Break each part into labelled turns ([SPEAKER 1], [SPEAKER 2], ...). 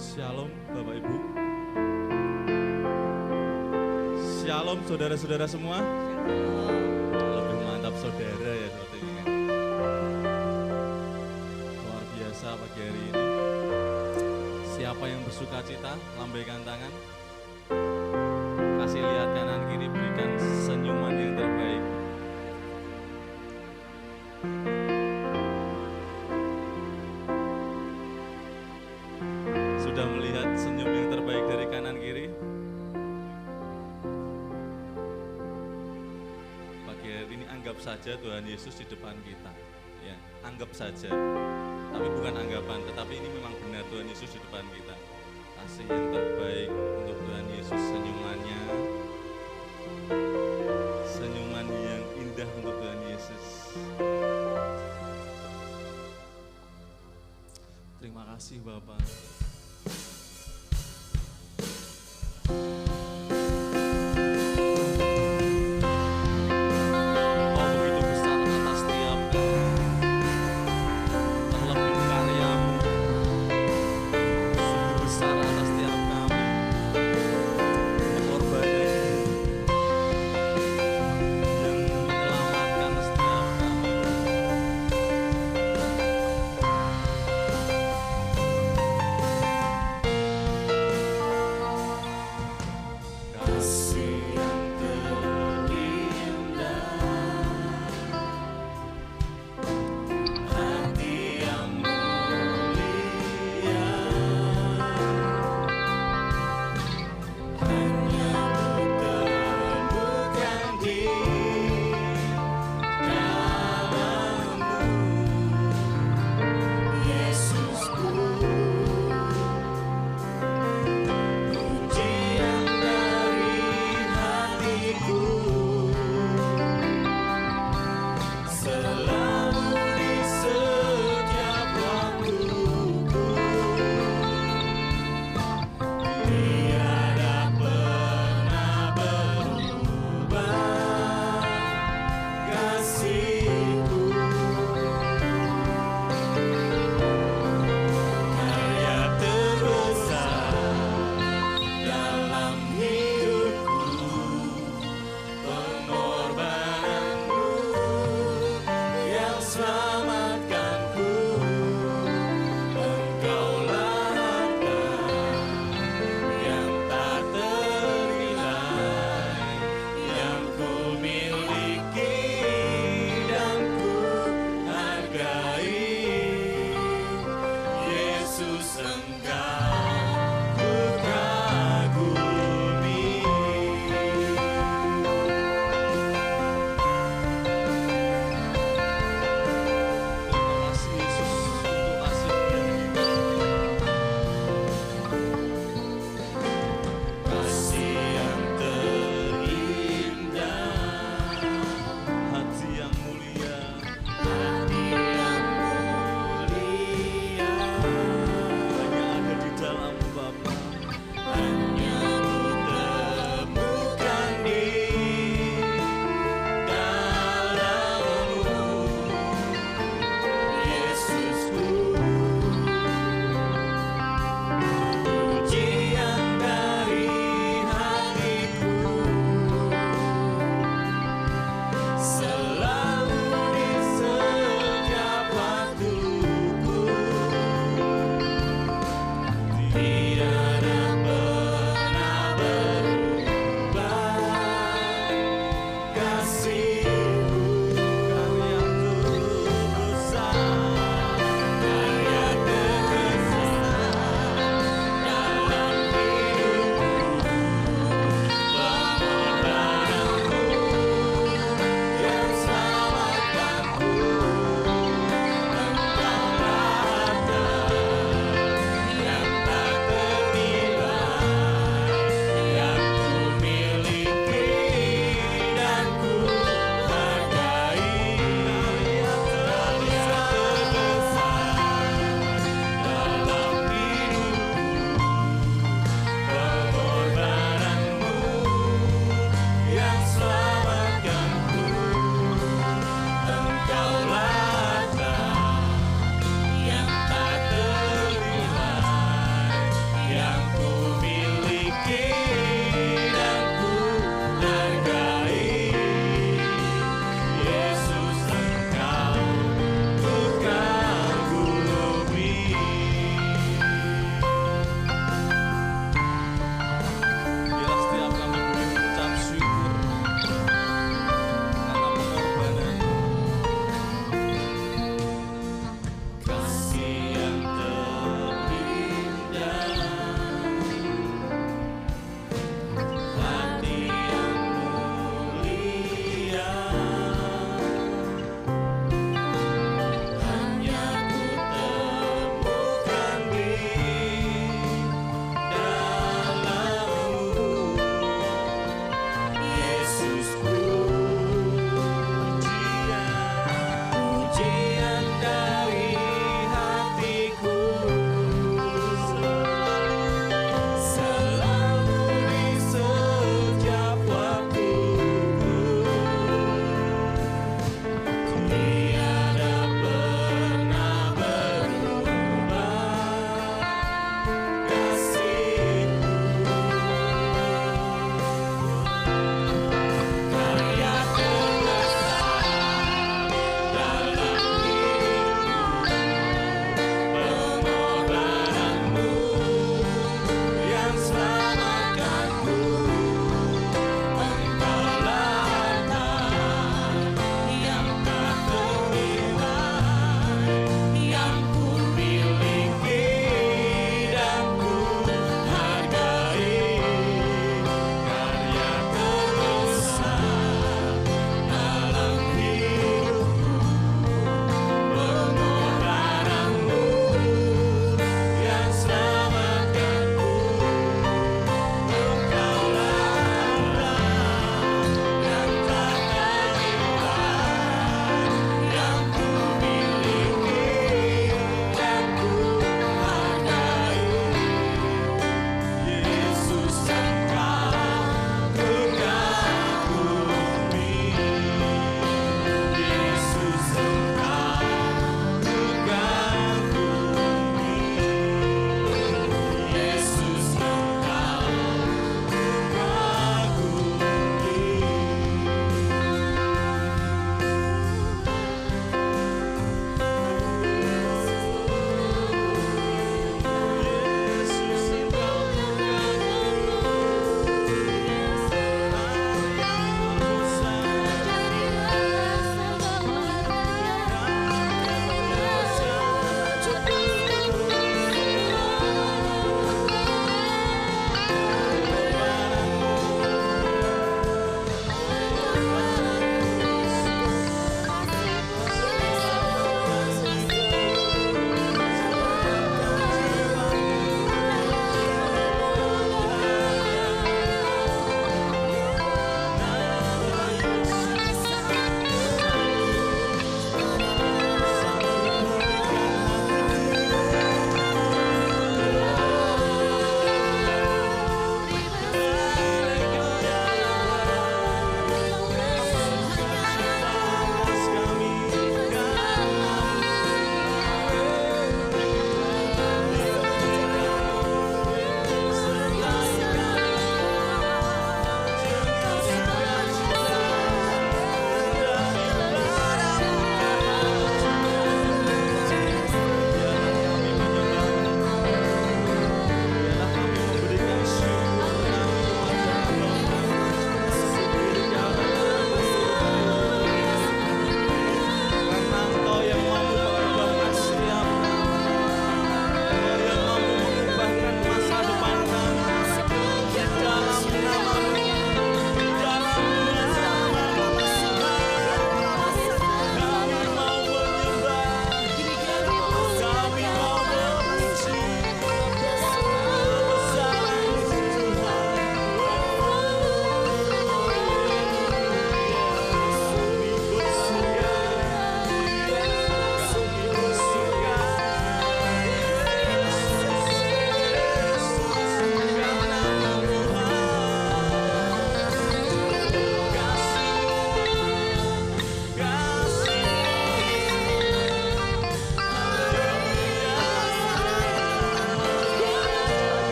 [SPEAKER 1] Shalom Bapak Ibu. Shalom saudara-saudara semua. Lebih mantap saudara ya sepertinya kan. Luar biasa pagi hari ini. Siapa yang bersuka cita, lambaikan tangan. Kasih lihat kanan kiri, berikan senyuman yang terbaik. Sudah melihat senyum yang terbaik dari kanan kiri? Pagi hari ini anggap saja Tuhan Yesus di depan kita. Ya, anggap saja. Tapi bukan anggapan, tetapi ini memang benar Tuhan Yesus di depan kita. Kasih yang terbaik untuk Tuhan Yesus, senyumannya. Senyuman yang indah untuk Tuhan Yesus. Terima kasih Bapak.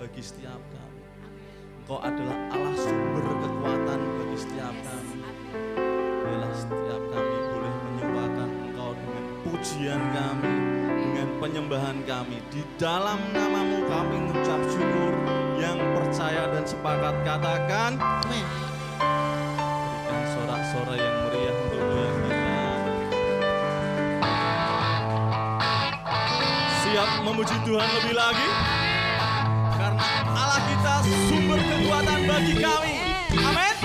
[SPEAKER 1] bagi setiap kami. Engkau adalah Allah sumber kekuatan bagi setiap kami. Biarlah setiap kami boleh menyembahkan Engkau dengan pujian kami, dengan penyembahan kami. Di dalam nama-Mu kami mengucap syukur. Yang percaya dan sepakat katakan amin. Berikan sorak-sorai yang meriah untuk Tuhan kita. Siap memuji Tuhan lebih lagi? Karena Allah kita sumber kekuatan bagi kami. Amin.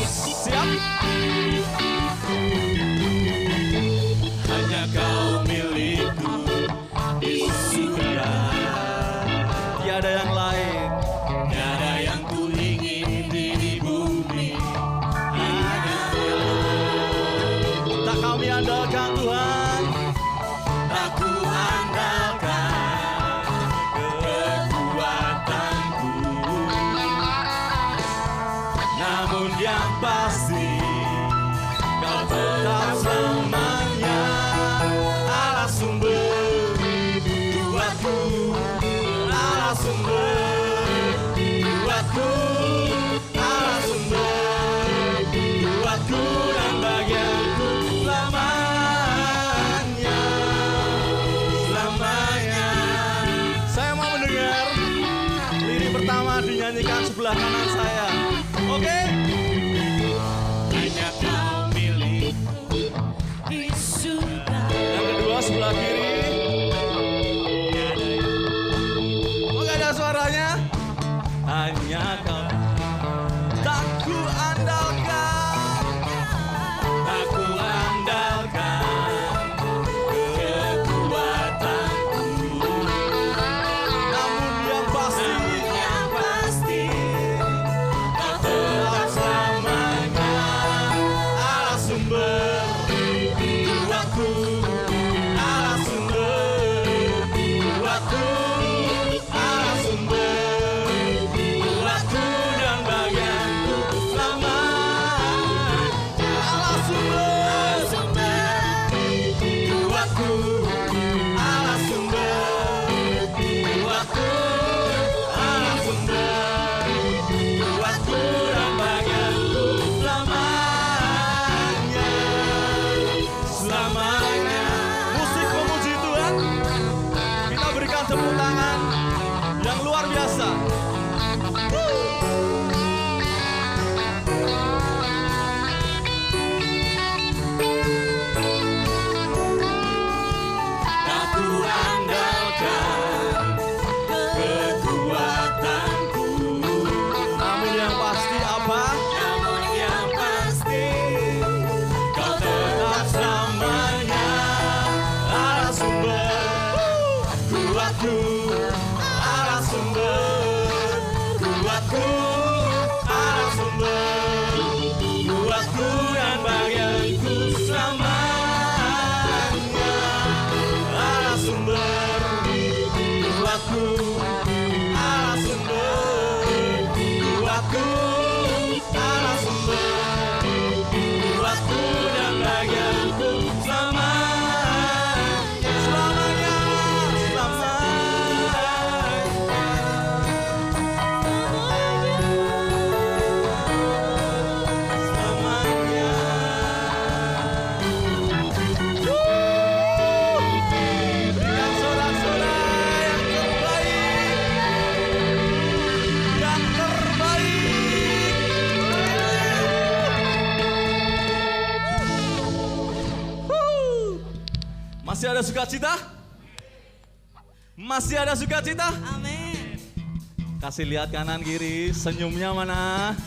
[SPEAKER 1] Siap. Hanya Kau milikku di surga. Tiada yang lain. Tiada yang ku ingin di bumi. Hanya tak kami andalkan Tuhan. Tak ku andalkan kekuatanku. Namun yang pasti Kau tetap selamanya Allah sumber kuatku. Allah sumber kuatku. Allah sumber kuatku dan bagianku selamanya. Selamanya. Saya mau mendengar lirik pertama dinyanyikan sebelah kanan saya. Oke? Hanya Kau milikku di surga. Yang kedua sebelah kiri. Oh, gak ada suaranya? Hanya Kau tak ku andalkan. Tak ku andalkan kekuatanku. Namun yang pasti Kau tetap selamanya Allah sumber kuatku. Allah sumber kuatku. Allah sumber kuatku dan bagianku selamanya. Allah sumber kuatku. Allah sumber kuatku. Allah sumber kuatku dan bagianku selamanya. Selamanya. Musik memuji Tuhan. Kita berikan tepuk tangan yang luar biasa. Tak ku andalkan kekuatanku. Namun yang pasti apa? Namun yang pasti Kau tetap selamanya Allah sumber kuatku. Allah sumber kuatku. Allah sumber kuatku dan bagianku selamanya. Allah sumber kuatku. Allah sumber kuatku. Allah sumber kuatku dan bagianku selamanya. Selamanya. Selamanya. Berikan sorak-sorai yang terbaik. Yang terbaik. Masih ada sukacita? Masih ada sukacita?
[SPEAKER 2] Amin.
[SPEAKER 1] Kasih lihat kanan kiri, senyumnya mana?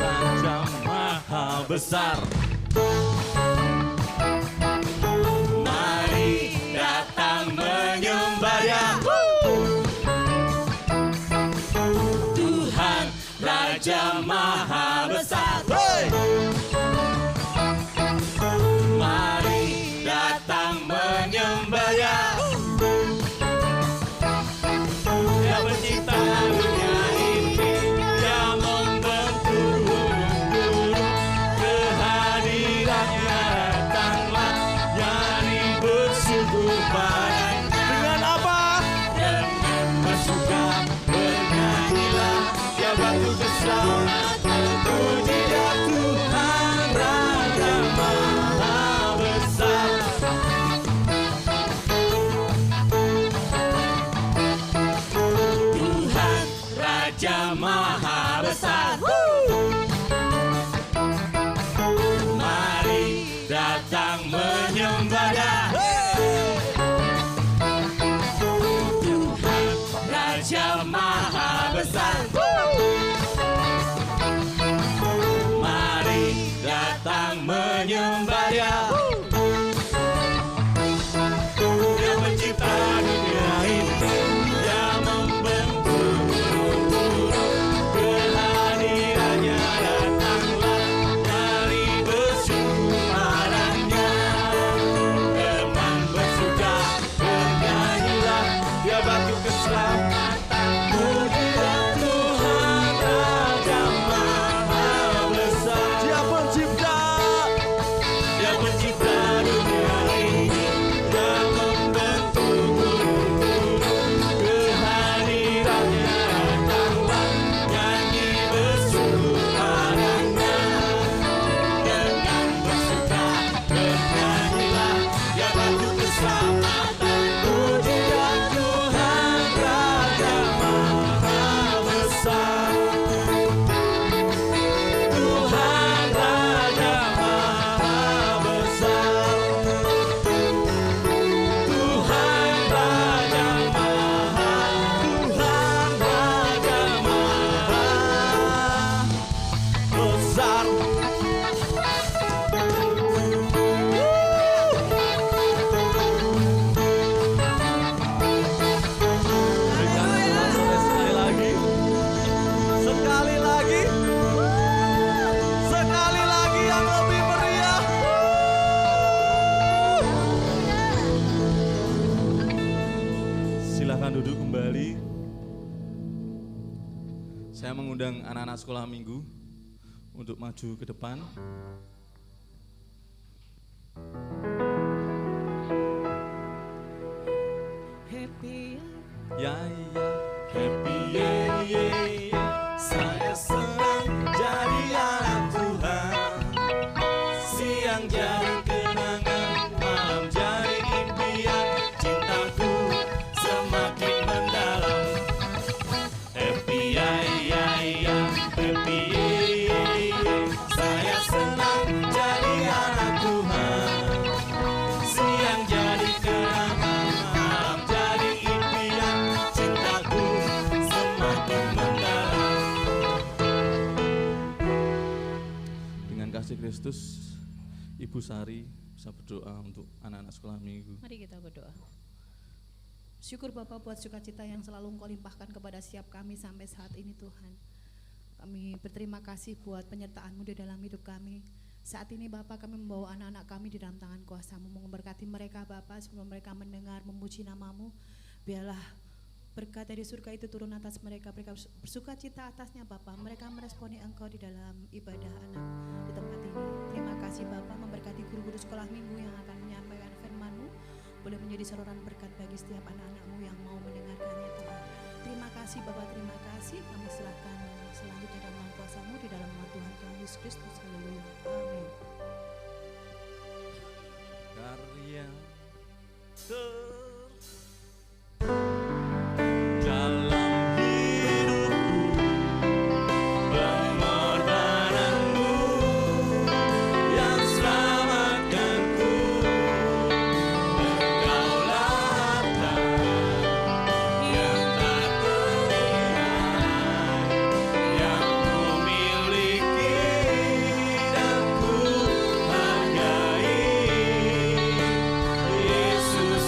[SPEAKER 1] Raja Maha Besar. Mari datang menyembah Dia. Tuhan Raja Maha Besar. Hey! Mari datang menyembah Dia.
[SPEAKER 2] padanya. Dengan apa? Dengan bersuka bernyanyilah, dia batu keselamatan. Puji dia Tuhan Raja Maha Besar. Tuhan Raja Maha Besar. Mari datang menyembah Dia. Tuhan Raja Maha Besar. Mari datang menyembah Dia. Dia mencipta dunia ini, Dia membentuk gunung-gunung. Kehadirannya datanglah dari bersyukurannya. Dengan bersuka bernyanyilah, Dia batu keselamatan. Puji dia Tuhan Raja Maha Besar. Dia pencipta dunia ini, Dia membentuk gunung-gunung. Kehadirannya datanglah nyanyi bersyukurannya. Dengan bersuka bernyanyilah, Dia batu keselamatan. Puji dia Tuhan Raja Maha Besar. Tuhan Raja Maha Besar. Tuhan Raja Maha, Tuhan Raja Maha Besar. Sekali lagi yang lebih meriah. Silakan duduk kembali. Saya mengundang anak-anak sekolah minggu untuk maju ke depan.
[SPEAKER 3] Happy
[SPEAKER 2] Ya, happy yeah. Saya senang jadi anak Tuhan. Siang jadi kenangan, malam jadi impian. Cintaku semakin mendalam. Happy yeah. Happy yeah. Saya senang jadi anak Tuhan. Siang jadi kenangan, malam jadi impian. Cintaku semakin mendalam. Dengan kasih Kristus, Ibu Sari bisa berdoa untuk anak-anak sekolah minggu.
[SPEAKER 3] Mari kita berdoa. Syukur Bapak buat sukacita yang selalu Engkau limpahkan kepada setiap kami sampai saat ini Tuhan. Kami berterima kasih buat penyertaan-Mu di dalam hidup kami. Saat ini Bapak, kami membawa anak-anak kami di dalam tangan kuasa-Mu, memberkati mereka Bapak sebelum mereka mendengar memuji nama-Mu. Biarlah berkat dari surga itu turun atas mereka, mereka bersukacita atasnya Bapak. Mereka meresponi Engkau di dalam ibadah anak di tempat ini. Terima kasih Bapak, memberkati guru-guru sekolah minggu yang akan menyampaikan firman-Mu, boleh menjadi saluran berkat bagi setiap anak-anak-Mu yang mau mendengarkannya Tuhan. Terima kasih Bapak, terima kasih. Kami serahkan selanjutnya dalam kuasa-Mu di dalam nama Tuhan kami Yesus Kristus. Haleluya. Amin.
[SPEAKER 2] Karya dalam hidupku, pengorbananmu yang selamatkanku. Engkaulah harta yang tak ternilai, yang ku miliki dan ku hargai. Yesus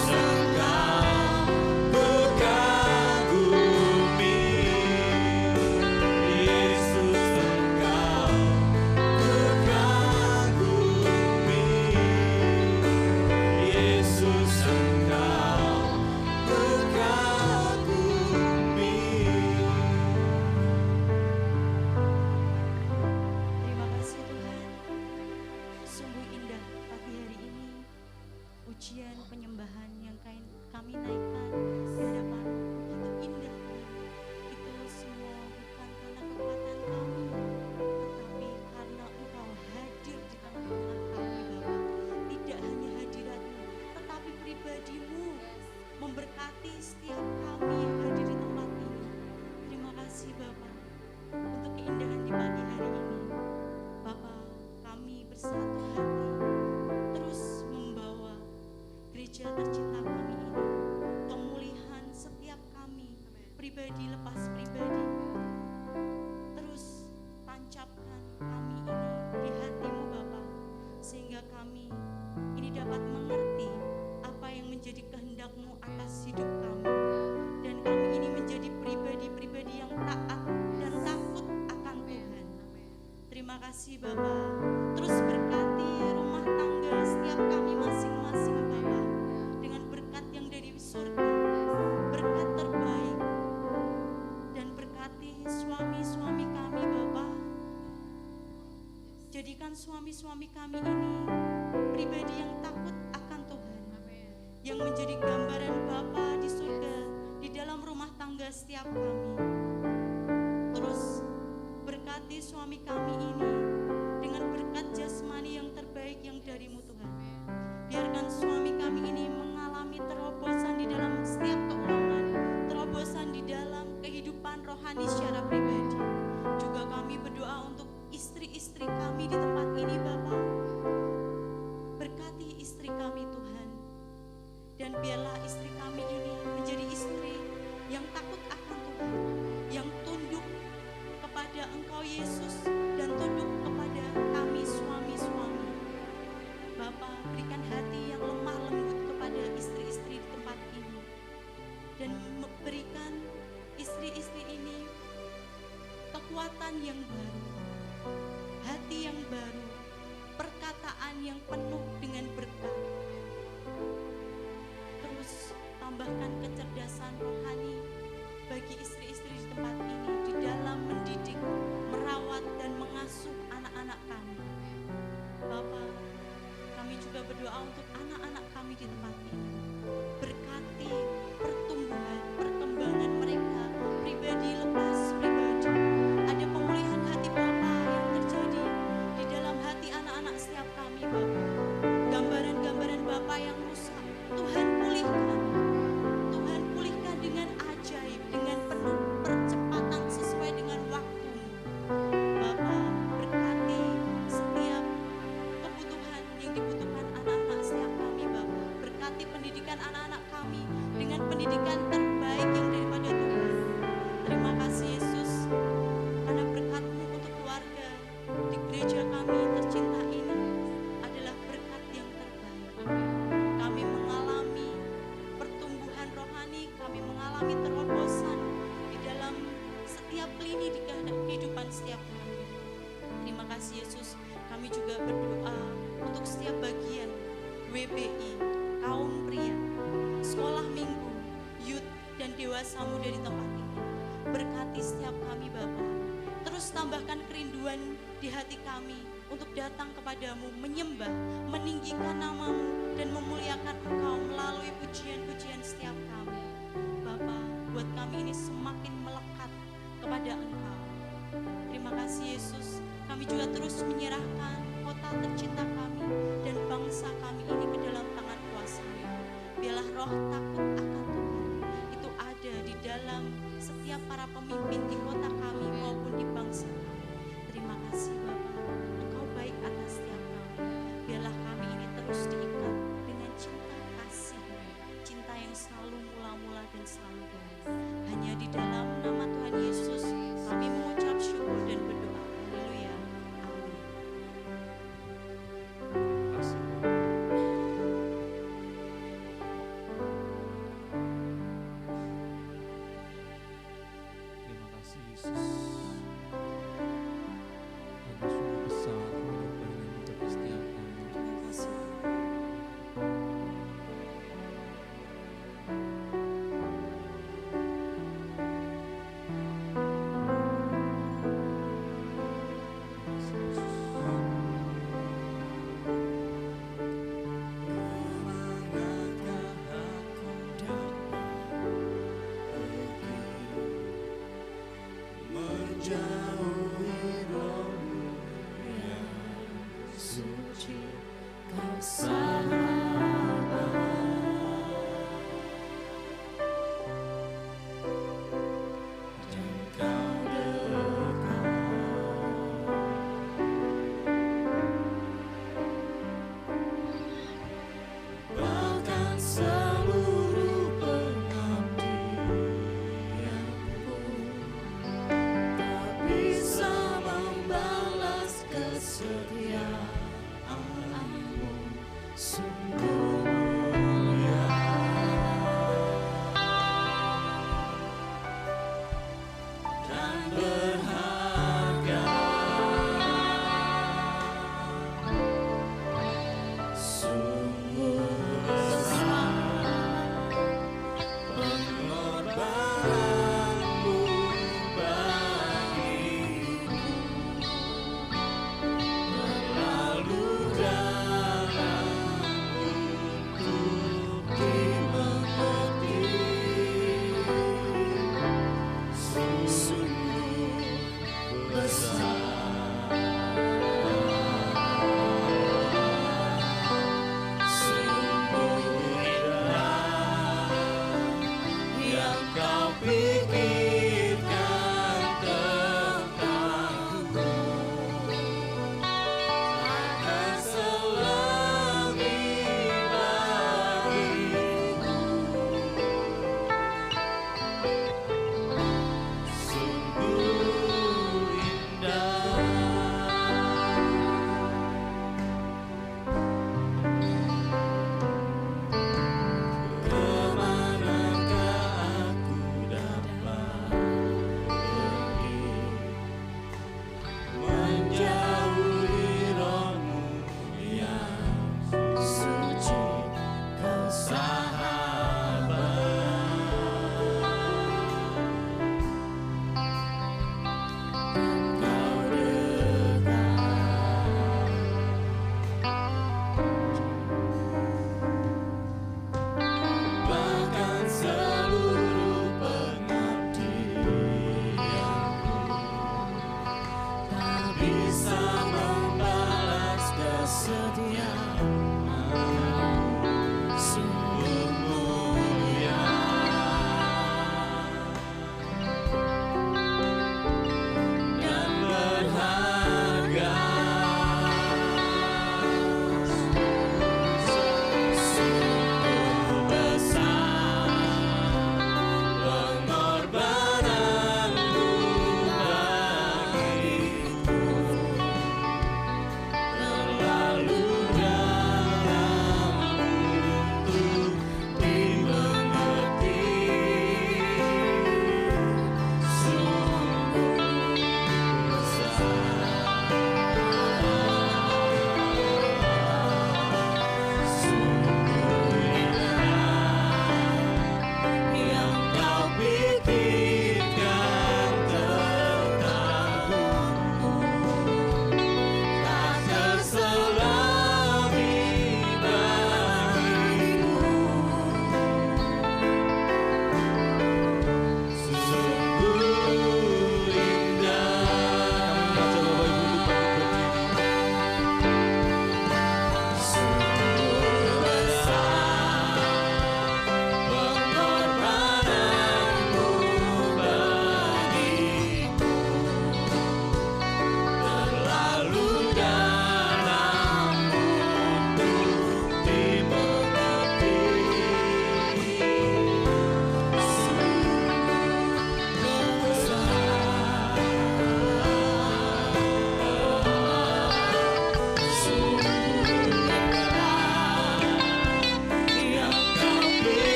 [SPEAKER 4] setiap kami yang hadir di tempat ini. Terima kasih Bapa untuk keindahan di pagi hari ini. Bapa, kami bersatu hati terus membawa gereja tercinta kami ini, pemulihan setiap kami, pribadi lepas pribadi. Terus tancapkan kami ini di hati-Mu Bapa, sehingga kami ini dapat mengerti apa yang menjadi kehendak-Mu atas hidup kami, dan kami ini menjadi pribadi-pribadi yang taat dan takut akan Tuhan. Terima kasih Bapa. Terus berkati rumah tangga setiap kami masing-masing Bapa, dengan berkat yang dari surga, berkat terbaik. Dan berkati suami-suami kami Bapa, jadikan suami-suami kami ini pribadi yang takut akan Tuhan, yang menjadi gambaran Bapa di surga di dalam rumah tangga setiap kami. Terus berkati suami kami ini dengan berkat jasmani yang terbaik yang dari-Mu Tuhan. Biarkan suami kami ini mengalami terobosan di dalam setiap keuangan, terobosan di dalam kehidupan rohani secara pribadi. Juga kami berdoa untuk istri-istri kami di tempat ini Bapa. Berkati istri kami Tuhan, dan biarlah istri kami ini menjadi istri yang takut akan Tuhan, yang tunduk kepada Engkau Yesus dan tunduk kepada kami suami-suami. Bapa, berikan hati yang lemah lembut kepada istri-istri di tempat ini, dan berikan istri-istri ini kekuatan yang baru, hati yang baru, perkataan yang penuh dengan berkat. Terus tambahkan kecerdasan rohani bagi istri-istri di tempat ini di dalam mendidik, merawat dan mengasuh anak-anak kami. Bapa, kami juga berdoa untuk anak-anak kami di tempat ini. Berkati pertumbuhan, perkembangan mereka pribadi lepas pribadi. Ada pemulihan hati Bapa yang terjadi di dalam hati anak-anak setiap kami Bapa. Gambaran-gambaran Bapa yang rusak, Tuhan pulihkan. Tuhan pulihkan dengan ajaib, dengan penuh percepatan sesuai dengan waktu-Mu. Bapa, berkati setiap kebutuhan yang dibutuhkan anak-anak setiap kami Bapa. Berkati pendidikan anak-anak kami dengan pendidikan terbaik yang daripada Tuhan. Terima kasih Yesus, karena berkat-Mu untuk keluarga di gereja kami tercinta ini adalah berkat yang terbaik. Kami mengalami pertumbuhan rohani, kami mengalami terobosan di dalam setiap lini di kehidupan setiap kami. Terima kasih Yesus. Kami juga berdoa untuk setiap bagian WBI, kaum pria, sekolah minggu, youth dan dewasa muda di tempat ini. Berkati setiap kami Bapa. Terus tambahkan kerinduan di hati kami untuk datang kepadamu, menyembah, meninggikan nama-Mu dan memuliakan Engkau melalui pujian-pujian setiap kami. Bapa, buat kami ini semakin melekat kepada Engkau. Terima kasih Yesus. Kami juga terus menyerahkan kota tercinta kami dan bangsa kami ini ke dalam tangan kuasa-Mu. Biarlah roh takut akan Tuhan itu ada di dalam setiap para pemimpin di kota kami maupun di bangsa kami. Terima kasih Bapa, Engkau baik atas setiap kami. Biarlah kami ini terus diikat dengan cinta kasih, cinta yang selalu mula-mula dan selalu baik. Hanya di dalam nama Tuhan Yesus kami mengucap syukur dan berdoa. Haleluya. Amin.
[SPEAKER 2] Terima kasih. Terima kasih Yesus. Karena sungguh besar pengorbanan-Mu bagi setiap kami.
[SPEAKER 4] Terima kasih.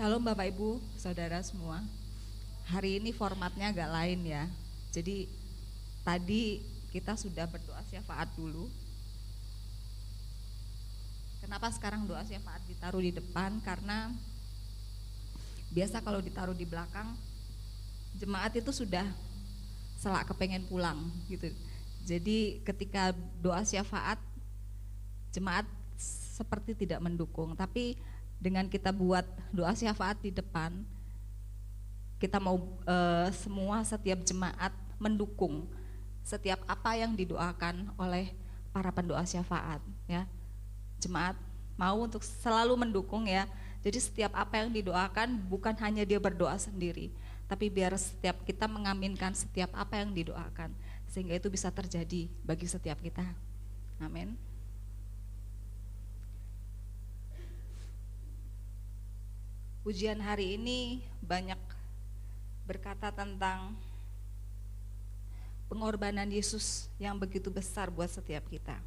[SPEAKER 5] Shalom Bapak Ibu, Saudara semua. Hari ini formatnya agak lain ya. Jadi tadi kita sudah berdoa syafaat dulu. Kenapa sekarang doa syafaat ditaruh di depan? Karena biasa kalau ditaruh di belakang, jemaat itu sudah selak kepengen pulang gitu. Jadi ketika doa syafaat, jemaat seperti tidak mendukung. Tapi dengan kita buat doa syafaat di depan, kita mau semua setiap jemaat mendukung setiap apa yang didoakan oleh para pendoa syafaat ya. Jemaat mau untuk selalu mendukung ya. Jadi setiap apa yang didoakan bukan hanya dia berdoa sendiri, tapi biar setiap kita mengaminkan setiap apa yang didoakan, sehingga itu bisa terjadi bagi setiap kita. Amin. Pujian hari ini banyak berkata tentang pengorbanan Yesus yang begitu besar buat setiap kita.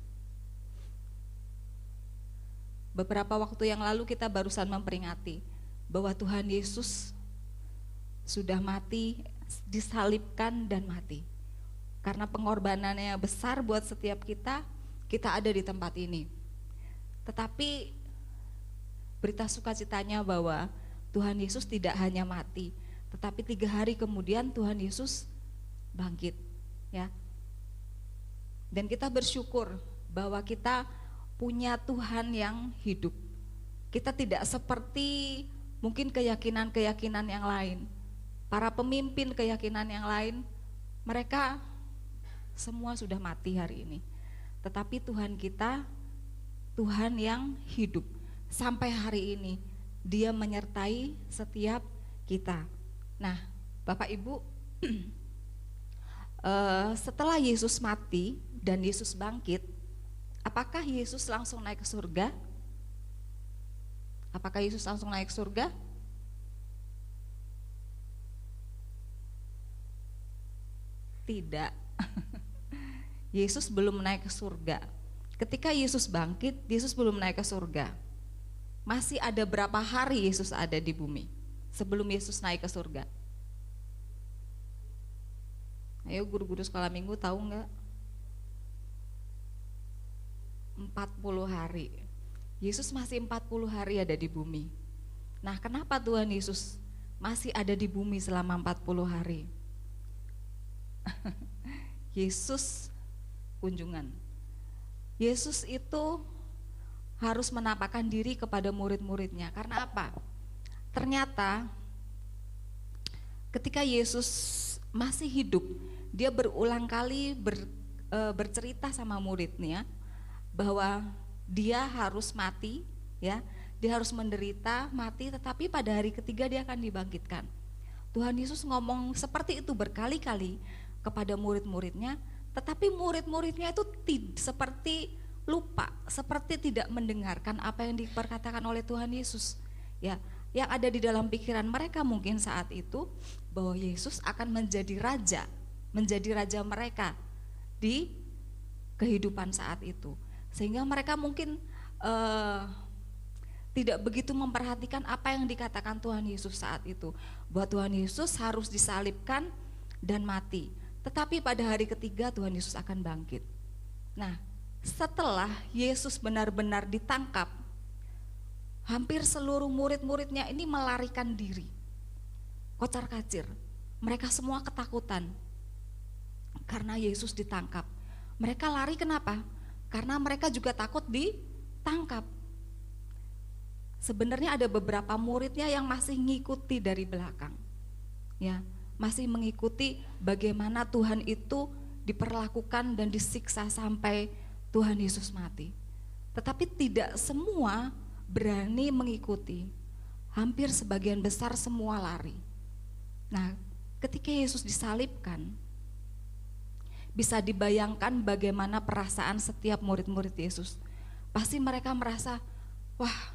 [SPEAKER 5] Beberapa waktu yang lalu kita barusan memperingati bahwa Tuhan Yesus sudah mati, disalibkan dan mati. Karena pengorbanannya besar buat setiap kita, kita ada di tempat ini. Tetapi berita sukacitanya bahwa Tuhan Yesus tidak hanya mati, tetapi 3 hari kemudian Tuhan Yesus bangkit ya. Dan kita bersyukur bahwa kita punya Tuhan yang hidup. Kita tidak seperti mungkin keyakinan-keyakinan yang lain. Para pemimpin keyakinan yang lain, mereka semua sudah mati hari ini. Tetapi Tuhan kita, Tuhan yang hidup sampai hari ini. Dia menyertai setiap kita. Nah, Bapak Ibu, setelah Yesus mati dan Yesus bangkit, apakah Yesus langsung naik ke surga? Apakah Yesus langsung naik ke surga? Tidak. Yesus belum naik ke surga. Ketika Yesus bangkit, Yesus belum naik ke surga. Masih ada berapa hari Yesus ada di bumi sebelum Yesus naik ke surga? Ayo guru-guru sekolah minggu tahu enggak? 40 hari. Yesus masih 40 hari ada di bumi. Nah, kenapa Tuhan Yesus masih ada di bumi selama 40 hari? Yesus kunjungan. Yesus itu harus menampakkan diri kepada murid-muridnya. Karena apa? Ternyata ketika Yesus masih hidup, dia berulang kali bercerita sama muridnya bahwa dia harus mati, ya, dia harus menderita, mati, tetapi pada hari ketiga dia akan dibangkitkan. Tuhan Yesus ngomong seperti itu berkali-kali kepada murid-muridnya, tetapi murid-muridnya itu seperti lupa, seperti tidak mendengarkan apa yang diperkatakan oleh Tuhan Yesus. Ya, yang ada di dalam pikiran mereka mungkin saat itu bahwa Yesus akan menjadi raja mereka di kehidupan saat itu. Sehingga mereka mungkin tidak begitu memperhatikan apa yang dikatakan Tuhan Yesus saat itu, bahwa Tuhan Yesus harus disalibkan dan mati. Tetapi pada hari ketiga Tuhan Yesus akan bangkit. Nah, setelah Yesus benar-benar ditangkap, hampir seluruh murid-muridnya ini melarikan diri, kocar-kacir. Mereka semua ketakutan karena Yesus ditangkap. Mereka lari kenapa? Karena mereka juga takut ditangkap. Sebenarnya ada beberapa muridnya yang masih ngikuti dari belakang, ya, masih mengikuti bagaimana Tuhan itu diperlakukan dan disiksa sampai Tuhan Yesus mati. Tetapi tidak semua berani mengikuti. Hampir sebagian besar semua lari. Nah, ketika Yesus disalibkan, bisa dibayangkan bagaimana perasaan setiap murid-murid Yesus. Pasti mereka merasa, wah,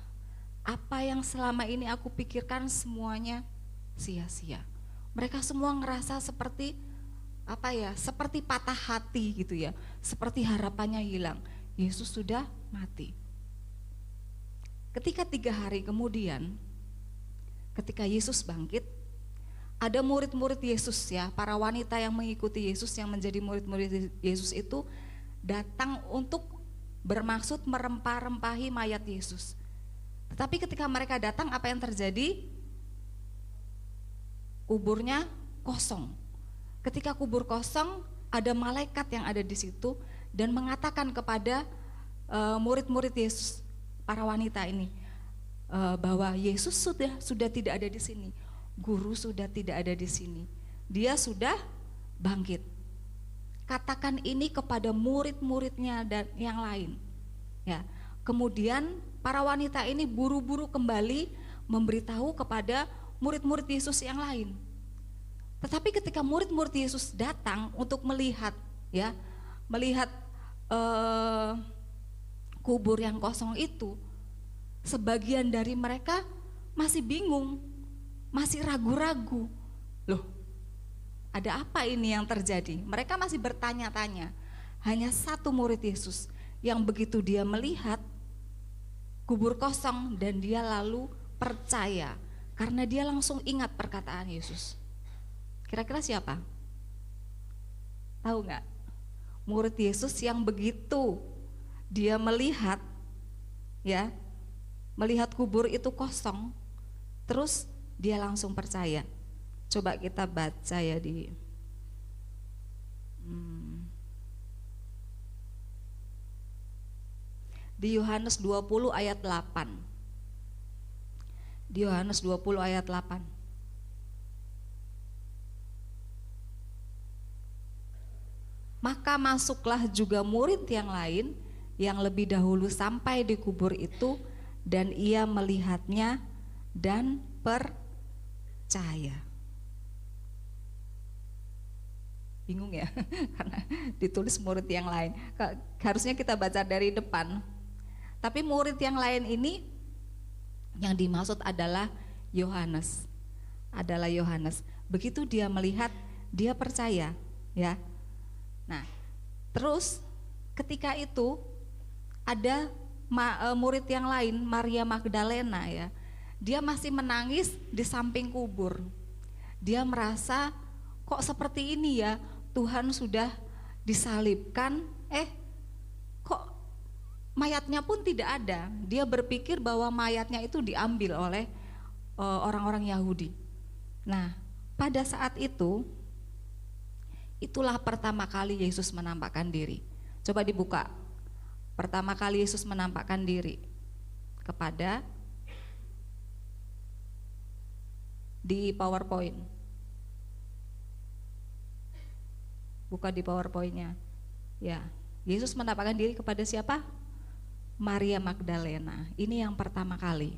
[SPEAKER 5] apa yang selama ini aku pikirkan semuanya sia-sia. Mereka semua ngerasa seperti seperti patah hati gitu ya, seperti harapannya hilang. Yesus sudah mati. Ketika 3 hari kemudian, ketika Yesus bangkit, ada murid-murid Yesus ya, para wanita yang mengikuti Yesus, yang menjadi murid-murid Yesus itu datang untuk bermaksud merempah-rempahi mayat Yesus. Tetapi ketika mereka datang, apa yang terjadi? Kuburnya kosong. Ketika kubur kosong, ada malaikat yang ada di situ dan mengatakan kepada murid-murid Yesus, para wanita ini, bahwa Yesus sudah tidak ada di sini. Guru sudah tidak ada di sini. Dia sudah bangkit. Katakan ini kepada murid-muridnya dan yang lain. Ya. Kemudian para wanita ini buru-buru kembali memberitahu kepada murid-murid Yesus yang lain. Tetapi ketika murid-murid Yesus datang untuk melihat, ya, melihat kubur yang kosong itu, sebagian dari mereka masih bingung, masih ragu-ragu. Loh, ada apa ini yang terjadi? Mereka masih bertanya-tanya. Hanya satu murid Yesus yang begitu dia melihat kubur kosong dan dia lalu percaya karena dia langsung ingat perkataan Yesus. Kira-kira siapa? Tahu nggak? Murid Yesus yang begitu dia melihat, ya, melihat kubur itu kosong, terus dia langsung percaya. Coba kita baca ya di Yohanes 20 ayat 8. Di Yohanes 20 ayat 8. Maka masuklah juga murid yang lain yang lebih dahulu sampai di kubur itu, dan ia melihatnya dan percaya. Bingung ya, karena ditulis murid yang lain. Harusnya kita baca dari depan. Tapi murid yang lain ini yang dimaksud adalah Yohanes. Adalah Yohanes. Begitu dia melihat, dia percaya, ya. Nah, terus ketika itu ada murid yang lain, Maria Magdalena, ya. Dia masih menangis di samping kubur. Dia merasa kok seperti ini ya, Tuhan sudah disalibkan, kok mayatnya pun tidak ada. Dia berpikir bahwa mayatnya itu diambil oleh orang-orang Yahudi. Nah, pada saat itu, itulah pertama kali Yesus menampakkan diri. Coba dibuka. Pertama kali Yesus menampakkan diri kepada, di PowerPoint. Buka di PowerPoint-nya. Ya, Yesus menampakkan diri kepada siapa? Maria Magdalena. Ini yang pertama kali.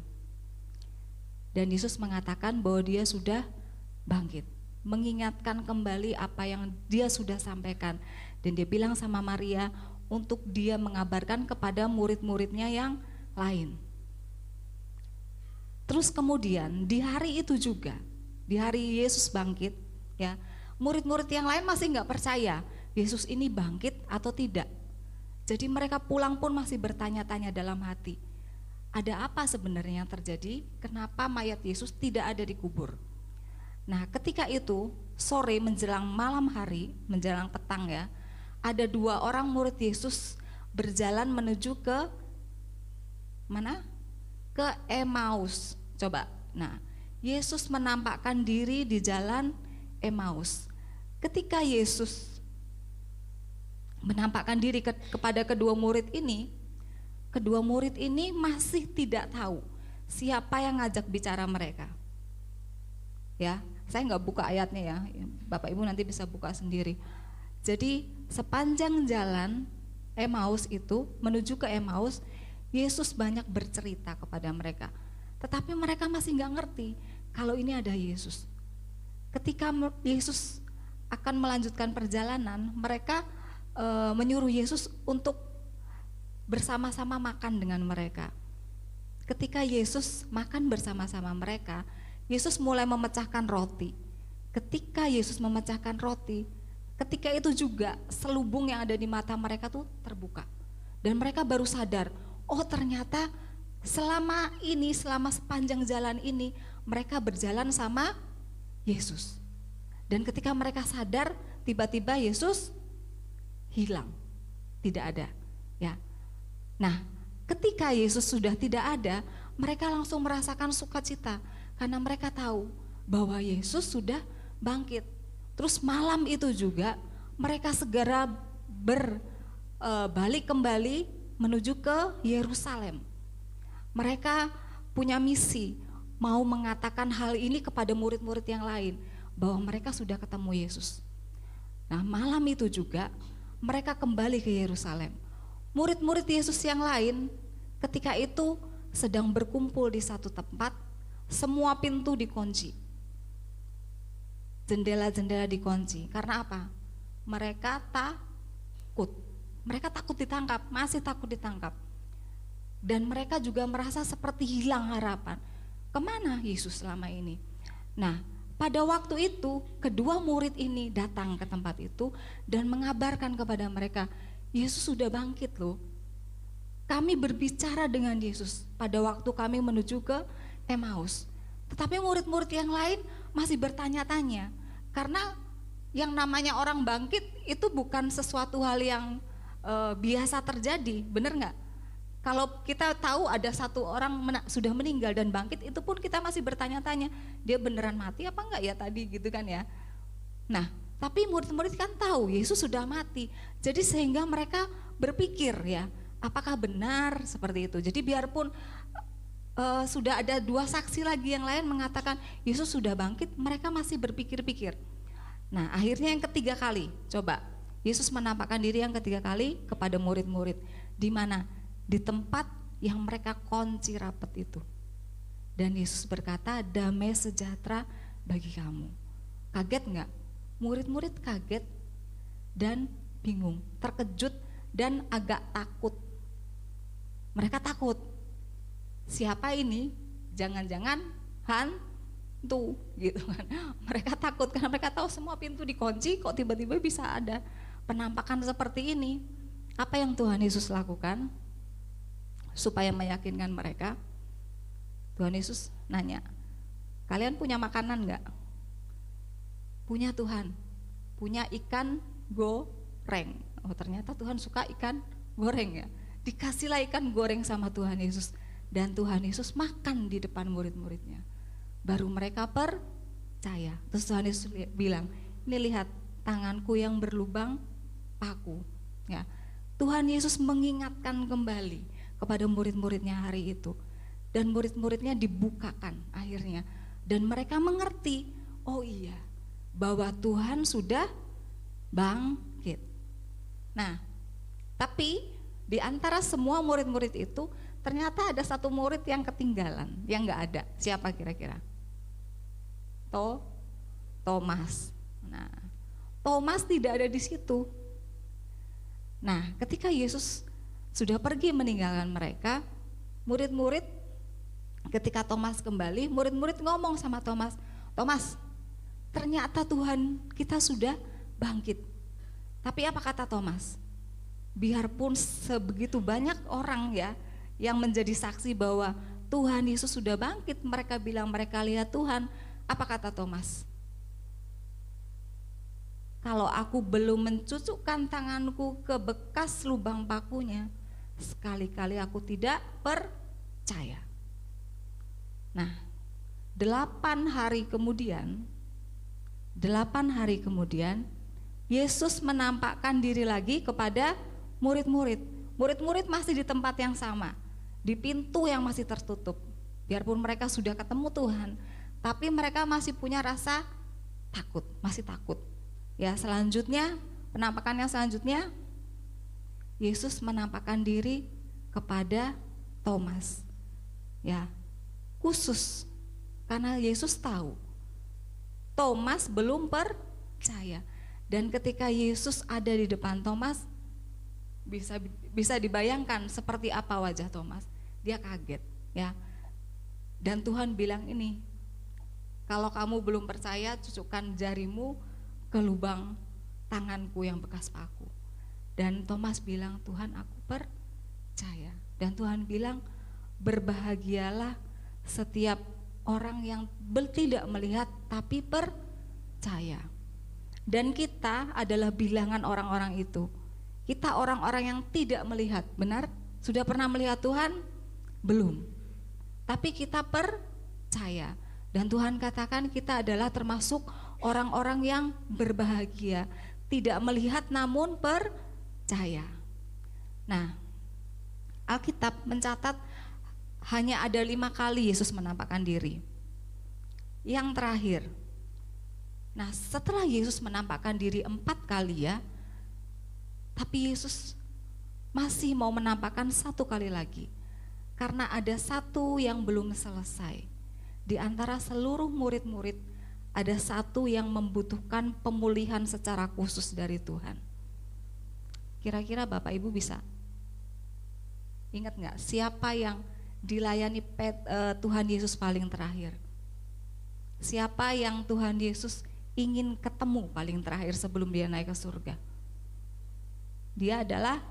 [SPEAKER 5] Dan Yesus mengatakan bahwa dia sudah bangkit, mengingatkan kembali apa yang dia sudah sampaikan. Dan dia bilang sama Maria untuk dia mengabarkan kepada murid-muridnya yang lain. Terus kemudian di hari itu juga, di hari Yesus bangkit, ya, murid-murid yang lain masih nggak percaya Yesus ini bangkit atau tidak. Jadi mereka pulang pun masih bertanya-tanya dalam hati, ada apa sebenarnya yang terjadi? Kenapa mayat Yesus tidak ada di kubur? Nah, ketika itu sore menjelang malam hari, menjelang petang ya, ada dua orang murid Yesus berjalan menuju ke mana? Ke Emmaus. Coba. Nah, Yesus menampakkan diri di jalan Emmaus. Ketika Yesus menampakkan diri kepada kedua murid ini masih tidak tahu siapa yang ngajak bicara mereka. Ya, saya nggak buka ayatnya ya, Bapak Ibu nanti bisa buka sendiri. Jadi sepanjang jalan Emmaus itu, menuju ke Emmaus, Yesus banyak bercerita kepada mereka. Tetapi mereka masih nggak ngerti kalau ini ada Yesus. Ketika Yesus akan melanjutkan perjalanan, mereka menyuruh Yesus untuk bersama-sama makan dengan mereka. Ketika Yesus makan bersama-sama mereka, Yesus mulai memecahkan roti. Ketika Yesus memecahkan roti, ketika itu juga selubung yang ada di mata mereka tuh terbuka. Dan mereka baru sadar, oh ternyata selama sepanjang jalan ini mereka berjalan sama Yesus. Dan ketika mereka sadar, tiba-tiba Yesus hilang, tidak ada, ya. Nah, ketika Yesus sudah tidak ada, mereka langsung merasakan sukacita karena mereka tahu bahwa Yesus sudah bangkit. Terus malam itu juga mereka segera berbalik kembali menuju ke Yerusalem. Mereka punya misi, mau mengatakan hal ini kepada murid-murid yang lain, bahwa mereka sudah ketemu Yesus. Nah, malam itu juga mereka kembali ke Yerusalem. Murid-murid Yesus yang lain ketika itu sedang berkumpul di satu tempat, semua pintu dikunci. Jendela-jendela dikunci. Karena apa? Mereka takut. Mereka takut ditangkap, masih takut ditangkap. Dan mereka juga merasa seperti hilang harapan. Kemana Yesus selama ini? Nah, pada waktu itu kedua murid ini datang ke tempat itu dan mengabarkan kepada mereka, Yesus sudah bangkit loh. Kami berbicara dengan Yesus pada waktu kami menuju ke Emmaus. Tetapi murid-murid yang lain masih bertanya-tanya, karena yang namanya orang bangkit itu bukan sesuatu hal yang biasa terjadi, benar nggak? Kalau kita tahu ada satu orang sudah meninggal dan bangkit, itu pun kita masih bertanya-tanya, dia beneran mati apa enggak ya tadi, gitu kan ya. Nah, tapi murid-murid kan tahu Yesus sudah mati, jadi sehingga mereka berpikir ya, apakah benar seperti itu. Jadi biarpun sudah ada dua saksi lagi yang lain mengatakan Yesus sudah bangkit, mereka masih berpikir-pikir. Nah, akhirnya yang ketiga kali, coba Yesus menampakkan diri yang ketiga kali kepada murid-murid. Di mana? Di tempat yang mereka kunci rapat itu. Dan Yesus berkata, damai sejahtera bagi kamu. Kaget enggak? Murid-murid kaget dan bingung, terkejut dan agak takut. Mereka takut. Siapa ini? Jangan-jangan hantu gitu kan. Mereka takut karena mereka tahu semua pintu dikunci, kok tiba-tiba bisa ada penampakan seperti ini. Apa yang Tuhan Yesus lakukan supaya meyakinkan mereka? Tuhan Yesus nanya, kalian punya makanan enggak? Punya Tuhan, punya ikan goreng. Oh, ternyata Tuhan suka ikan goreng ya. Dikasihlah ikan goreng sama Tuhan Yesus, dan Tuhan Yesus makan di depan murid-muridnya. Baru mereka percaya. Terus Tuhan Yesus bilang, ini lihat tanganku yang berlubang paku. Ya, Tuhan Yesus mengingatkan kembali kepada murid-muridnya hari itu, dan murid-muridnya dibukakan akhirnya, dan mereka mengerti, oh iya, bahwa Tuhan sudah bangkit. Nah, tapi di antara semua murid-murid itu ternyata ada satu murid yang ketinggalan, yang nggak ada. Siapa kira-kira? Thomas. Nah, Thomas tidak ada di situ. Nah, ketika Yesus sudah pergi meninggalkan mereka, murid-murid ketika Thomas kembali, murid-murid ngomong sama Thomas, Thomas, ternyata Tuhan kita sudah bangkit. Tapi apa kata Thomas? Biarpun sebegitu banyak orang ya yang menjadi saksi bahwa Tuhan Yesus sudah bangkit, mereka bilang mereka lihat Tuhan, apa kata Thomas? Kalau aku belum mencucukkan tanganku ke bekas lubang pakunya, sekali-kali aku tidak percaya. Nah, 8 hari kemudian, Yesus menampakkan diri lagi kepada murid-murid. Murid-murid masih di tempat yang sama, di pintu yang masih tertutup. Biarpun mereka sudah ketemu Tuhan, tapi mereka masih punya rasa takut, masih takut. Ya, selanjutnya, penampakan yang selanjutnya, Yesus menampakkan diri kepada Thomas. Ya, khusus karena Yesus tahu Thomas belum percaya, dan ketika Yesus ada di depan Thomas, bisa dibayangkan seperti apa wajah Thomas. Dia kaget, ya. Dan Tuhan bilang ini, kalau kamu belum percaya, cucukkan jarimu ke lubang tanganku yang bekas paku. Dan Thomas bilang, Tuhan, aku percaya. Dan Tuhan bilang, berbahagialah setiap orang yang tidak melihat tapi percaya. Dan kita adalah bilangan orang-orang itu. Kita orang-orang yang tidak melihat, benar? Sudah pernah melihat Tuhan? Belum. Tapi kita percaya. Dan Tuhan katakan kita adalah termasuk orang-orang yang berbahagia, tidak melihat namun percaya. Nah, Alkitab mencatat hanya ada 5 kali Yesus menampakkan diri. Yang terakhir, nah setelah Yesus menampakkan diri 4 kali ya, tapi Yesus masih mau menampakkan 1 kali lagi. Karena ada 1 yang belum selesai. Di antara seluruh murid-murid, ada 1 yang membutuhkan pemulihan secara khusus dari Tuhan. Kira-kira Bapak Ibu bisa ingat gak siapa yang dilayani Tuhan Yesus paling terakhir? Siapa yang Tuhan Yesus ingin ketemu paling terakhir sebelum dia naik ke surga? Dia adalah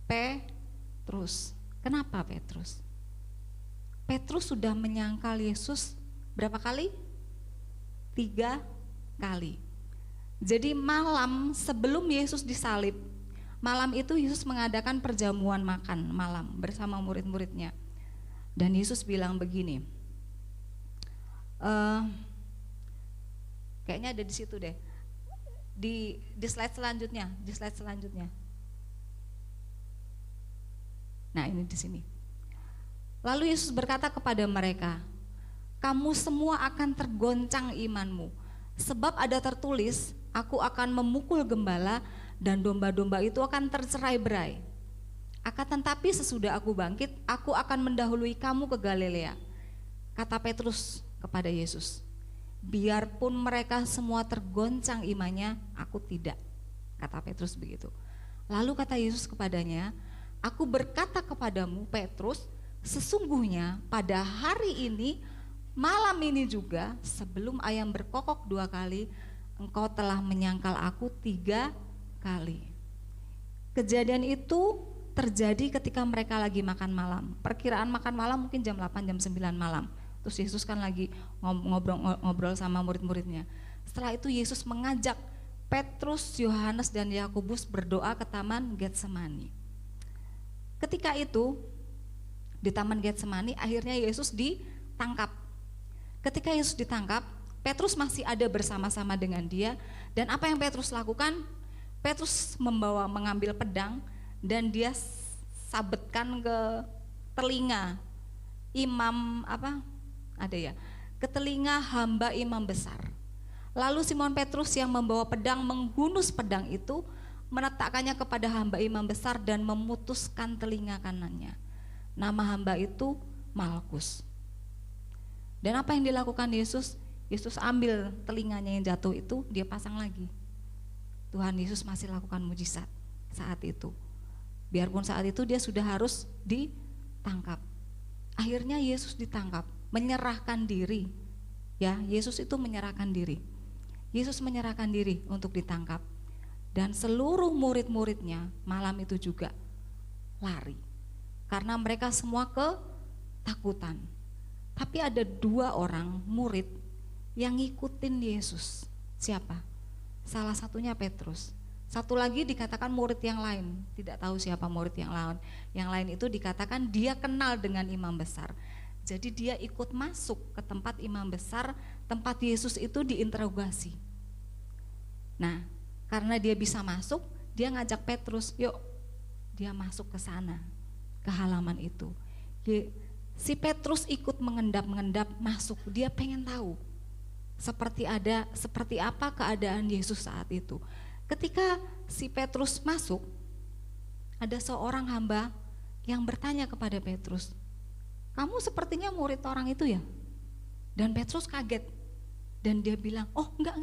[SPEAKER 5] Petrus. Kenapa Petrus? Petrus sudah menyangkal Yesus berapa kali? 3 kali. Jadi malam sebelum Yesus disalib, malam itu Yesus mengadakan perjamuan makan malam bersama murid-muridnya. Dan Yesus bilang begini, kayaknya ada di situ deh, di slide selanjutnya, Nah ini di sini. Lalu Yesus berkata kepada mereka, kamu semua akan tergoncang imanmu, sebab ada tertulis, aku akan memukul gembala dan domba-domba itu akan tercerai-berai. Akan tetapi sesudah aku bangkit, aku akan mendahului kamu ke Galilea. Kata Petrus kepada Yesus, biarpun mereka semua tergoncang imannya, aku tidak. Kata Petrus begitu. Lalu kata Yesus kepadanya, aku berkata kepadamu Petrus, sesungguhnya pada hari ini, malam ini juga, sebelum ayam berkokok 2 kali, engkau telah menyangkal aku 3 kali. Kejadian itu terjadi ketika mereka lagi makan malam. Perkiraan makan malam mungkin jam 8, jam 9 malam. Terus Yesus kan lagi ngobrol sama murid-muridnya. Setelah itu Yesus mengajak Petrus, Yohanes dan Yakobus berdoa ke Taman Getsemani. Ketika itu di Taman Getsemani akhirnya Yesus ditangkap. Ketika Yesus ditangkap, Petrus masih ada bersama-sama dengan dia. Dan apa yang Petrus lakukan? Petrus mengambil pedang dan dia sabetkan ke telinga ke telinga hamba imam besar. Lalu Simon Petrus yang membawa pedang menghunus pedang itu, meletakkannya kepada hamba imam besar dan memutuskan telinga kanannya. Nama hamba itu Malkus. Dan apa yang dilakukan Yesus? Yesus ambil telinganya yang jatuh itu, dia pasang lagi. Tuhan Yesus masih lakukan mujizat saat itu. Biarpun saat itu dia sudah harus ditangkap. Akhirnya Yesus ditangkap, menyerahkan diri. Ya, Yesus itu menyerahkan diri. Yesus menyerahkan diri untuk ditangkap. Dan seluruh murid-muridnya malam itu juga lari. Karena mereka semua ketakutan. Tapi ada 2 orang murid yang ngikutin Yesus. Siapa? Salah satunya Petrus. Satu lagi dikatakan murid yang lain. Tidak tahu siapa murid yang lain. Yang lain itu dikatakan dia kenal dengan imam besar. Jadi dia ikut masuk ke tempat imam besar, tempat Yesus itu diinterogasi. Nah, karena dia bisa masuk, dia ngajak Petrus, yuk dia masuk ke sana, ke halaman itu. Si Petrus ikut mengendap-mengendap masuk, dia pengen tahu seperti apa keadaan Yesus saat itu. Ketika si Petrus masuk, ada seorang hamba yang bertanya kepada Petrus, kamu sepertinya murid orang itu ya? Dan Petrus kaget dan dia bilang, oh enggak,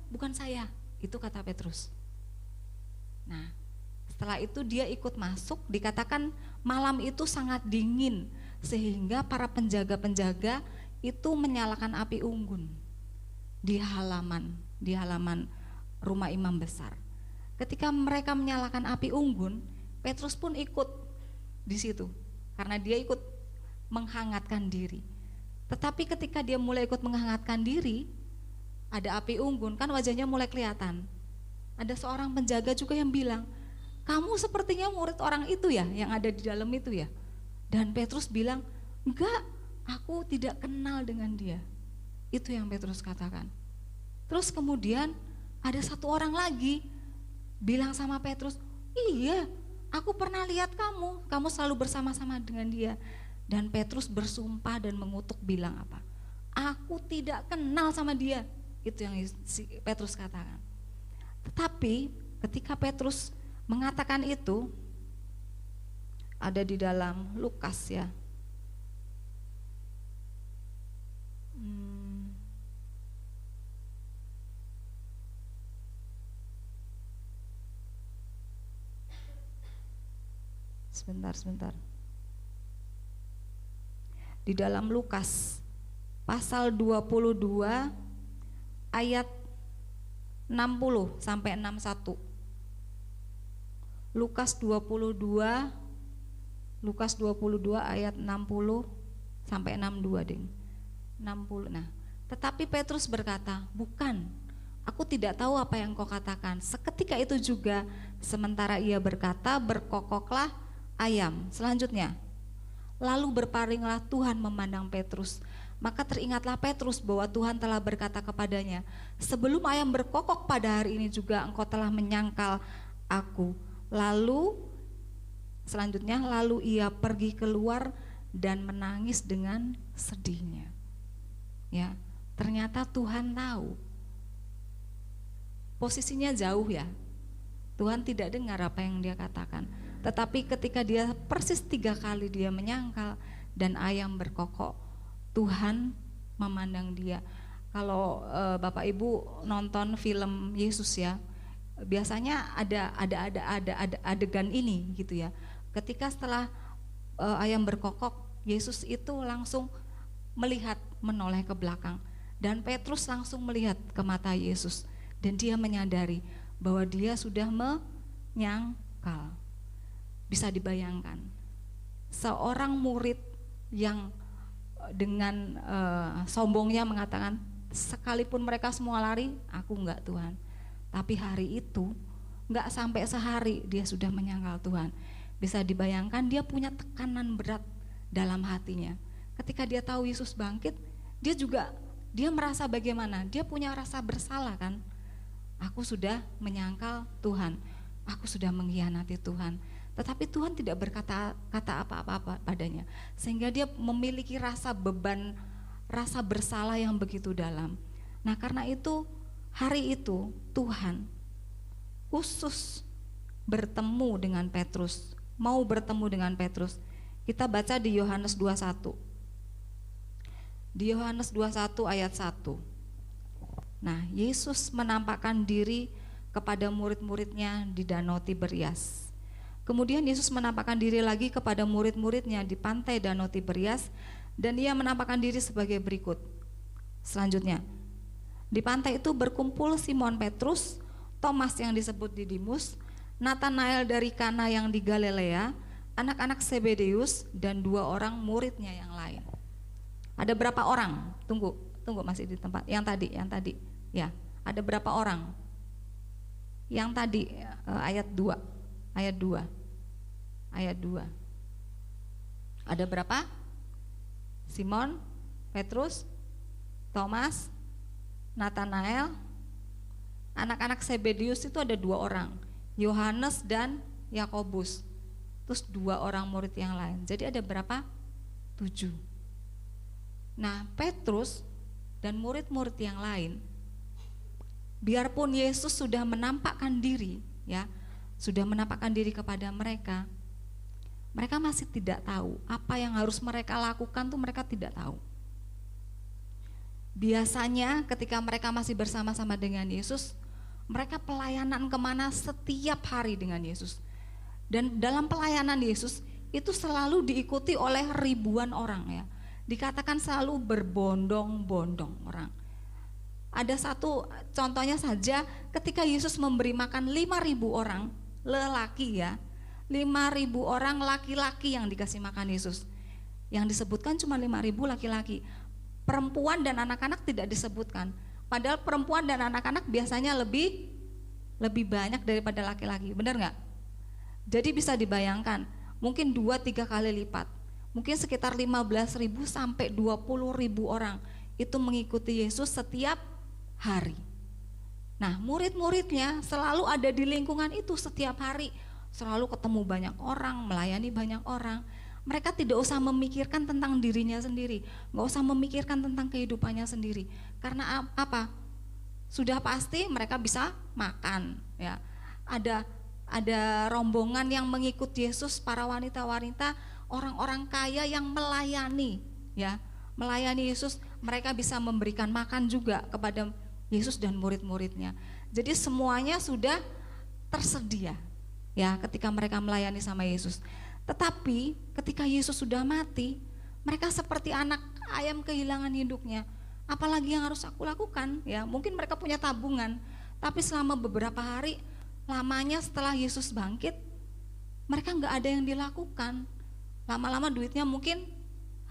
[SPEAKER 5] bukan saya. Itu kata Petrus. Nah, setelah itu dia ikut masuk, dikatakan malam itu sangat dingin sehingga para penjaga-penjaga itu menyalakan api unggun di halaman rumah imam besar. Ketika mereka menyalakan api unggun, Petrus pun ikut di situ. karena dia ikut menghangatkan diri. Tetapi ketika dia mulai ikut menghangatkan diri, ada api unggun, kan wajahnya mulai kelihatan. Ada seorang penjaga juga yang bilang, kamu sepertinya murid orang itu ya, yang ada di dalam itu ya. Dan Petrus bilang, enggak, aku tidak kenal dengan dia. Itu yang Petrus katakan. Terus kemudian ada satu orang lagi bilang sama Petrus, iya, aku pernah lihat kamu selalu bersama-sama dengan dia. Dan Petrus bersumpah dan mengutuk bilang apa? Aku tidak kenal sama dia. Itu yang Petrus katakan. Tetapi ketika Petrus mengatakan itu, ada di dalam Lukas ya. Sebentar. Di dalam Lukas pasal 22 ayat 60 sampai 61. Lukas 22 ayat 60 sampai 62 ding. 60. Nah, tetapi Petrus berkata, "Bukan, aku tidak tahu apa yang kau katakan." Seketika itu juga sementara ia berkata, berkokoklah ayam. Selanjutnya, lalu berparinglah Tuhan memandang Petrus. Maka teringatlah Petrus bahwa Tuhan telah berkata kepadanya, sebelum ayam berkokok pada hari ini juga engkau telah menyangkal aku. Lalu selanjutnya, lalu ia pergi keluar dan menangis dengan sedihnya. Ya, ternyata Tuhan tahu. Posisinya jauh ya. Tuhan tidak dengar apa yang dia katakan. Tetapi ketika dia persis 3 kali dia menyangkal dan ayam berkokok, Tuhan memandang dia. Kalau Bapak Ibu nonton film Yesus ya, biasanya ada adegan ini gitu ya. Ketika setelah ayam berkokok, Yesus itu langsung melihat menoleh ke belakang dan Petrus langsung melihat ke mata Yesus dan dia menyadari bahwa dia sudah menyangkal. Bisa dibayangkan seorang murid yang dengan sombongnya mengatakan, sekalipun mereka semua lari, aku enggak Tuhan. Tapi hari itu enggak sampai sehari dia sudah menyangkal Tuhan. Bisa dibayangkan dia punya tekanan berat dalam hatinya. Ketika dia tahu Yesus bangkit, dia merasa bagaimana? Dia punya rasa bersalah kan? Aku sudah menyangkal Tuhan, aku sudah mengkhianati Tuhan. Tetapi Tuhan tidak berkata apa-apa padanya, sehingga dia memiliki rasa beban, rasa bersalah yang begitu dalam. Nah, karena itu hari itu Tuhan khusus bertemu dengan Petrus, mau bertemu dengan Petrus. Kita baca di Yohanes 21. Di Yohanes 21 ayat 1. Nah, Yesus menampakkan diri kepada murid-muridnya di Danau Tiberias. Kemudian Yesus menampakkan diri lagi kepada murid-muridnya di pantai Danau Tiberias dan ia menampakkan diri sebagai berikut. Selanjutnya, di pantai itu berkumpul Simon Petrus, Thomas yang disebut Didimus, Natanael dari Kana yang di Galilea, anak-anak Zebedeus dan 2 orang muridnya yang lain. Ada berapa orang? Tunggu masih di tempat. Yang tadi. Ya, ada berapa orang? Yang tadi ayat 2. Ada berapa? Simon, Petrus, Thomas, Natanael, anak-anak Zebedeus itu ada 2 orang, Yohanes dan Yakobus. Terus 2 orang murid yang lain. Jadi ada berapa? 7. Nah, Petrus dan murid-murid yang lain, biarpun Yesus sudah menampakkan diri, ya, sudah menampakkan diri kepada mereka, mereka masih tidak tahu apa yang harus mereka lakukan tuh mereka tidak tahu. Biasanya ketika mereka masih bersama-sama dengan Yesus, mereka pelayanan kemana setiap hari dengan Yesus. Dan dalam pelayanan Yesus itu selalu diikuti oleh ribuan orang ya. Dikatakan selalu berbondong-bondong orang. Ada satu contohnya saja ketika Yesus memberi makan 5.000 orang lelaki ya. 5.000 orang laki-laki yang dikasih makan Yesus. Yang disebutkan cuma 5.000 laki-laki. Perempuan dan anak-anak tidak disebutkan. Padahal perempuan dan anak-anak biasanya lebih banyak daripada laki-laki. Benar nggak? Jadi bisa dibayangkan, mungkin 2-3 kali lipat. Mungkin sekitar 15.000 sampai 20.000 orang itu mengikuti Yesus setiap hari. Nah, murid-muridnya selalu ada di lingkungan itu setiap hari, selalu ketemu banyak orang, melayani banyak orang. Mereka tidak usah memikirkan tentang dirinya sendiri, nggak usah memikirkan tentang kehidupannya sendiri. Karena apa? Sudah pasti mereka bisa makan. Ya, ada rombongan yang mengikut Yesus, para wanita-wanita, orang-orang kaya yang melayani, ya, melayani Yesus. Mereka bisa memberikan makan juga kepada Yesus dan murid-muridnya. Jadi semuanya sudah tersedia, ya, ketika mereka melayani sama Yesus. Tetapi ketika Yesus sudah mati, mereka seperti anak ayam kehilangan induknya. Apalagi yang harus aku lakukan? Ya, mungkin mereka punya tabungan, tapi selama beberapa hari lamanya setelah Yesus bangkit, mereka nggak ada yang dilakukan. Lama-lama duitnya mungkin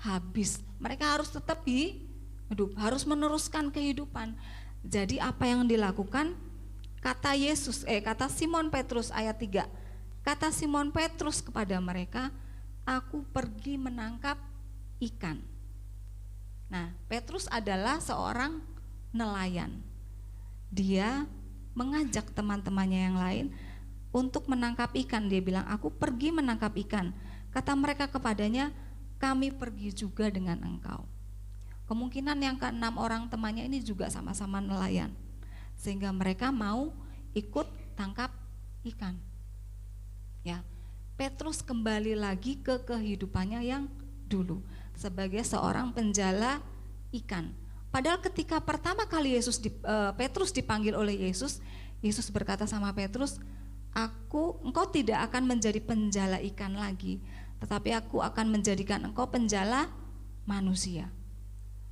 [SPEAKER 5] habis. Mereka harus tetap hidup, harus meneruskan kehidupan. Jadi apa yang dilakukan? Kata Simon Petrus ayat 3. Kata Simon Petrus kepada mereka, aku pergi menangkap ikan. Nah, Petrus adalah seorang nelayan. Dia mengajak teman-temannya yang lain untuk menangkap ikan. Dia bilang, aku pergi menangkap ikan. Kata mereka kepadanya, kami pergi juga dengan engkau. Kemungkinan yang ke-6 orang temannya ini juga sama-sama nelayan, sehingga mereka mau ikut tangkap ikan. Ya, Petrus kembali lagi ke kehidupannya yang dulu sebagai seorang penjala ikan. Padahal ketika pertama kali Petrus dipanggil oleh Yesus, Yesus berkata sama Petrus, engkau tidak akan menjadi penjala ikan lagi, tetapi aku akan menjadikan engkau penjala manusia.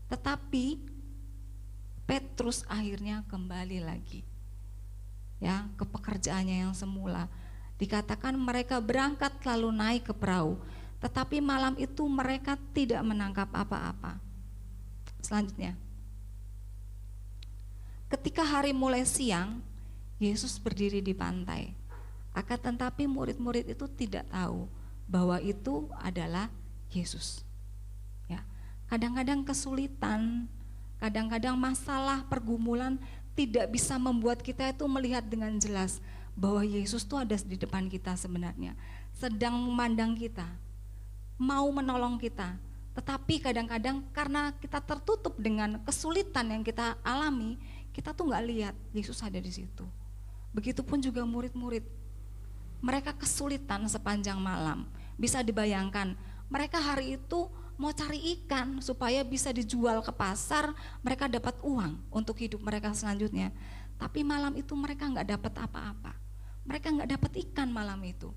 [SPEAKER 5] Tetapi Petrus akhirnya kembali lagi, ya, ke pekerjaannya yang semula. Dikatakan mereka berangkat lalu naik ke perahu, tetapi malam itu mereka tidak menangkap apa-apa. Selanjutnya, ketika hari mulai siang, Yesus berdiri di pantai. Akan tetapi murid-murid itu tidak tahu bahwa itu adalah Yesus. Ya, kadang-kadang kesulitan, kadang-kadang masalah, pergumulan tidak bisa membuat kita itu melihat dengan jelas bahwa Yesus itu ada di depan kita sebenarnya, sedang memandang kita, mau menolong kita. Tetapi kadang-kadang karena kita tertutup dengan kesulitan yang kita alami, kita tuh nggak lihat Yesus ada di situ. Begitupun juga murid-murid, mereka kesulitan sepanjang malam. Bisa dibayangkan, mereka hari itu mau cari ikan supaya bisa dijual ke pasar, mereka dapat uang untuk hidup mereka selanjutnya. Tapi malam itu mereka nggak dapat apa-apa, mereka nggak dapat ikan malam itu.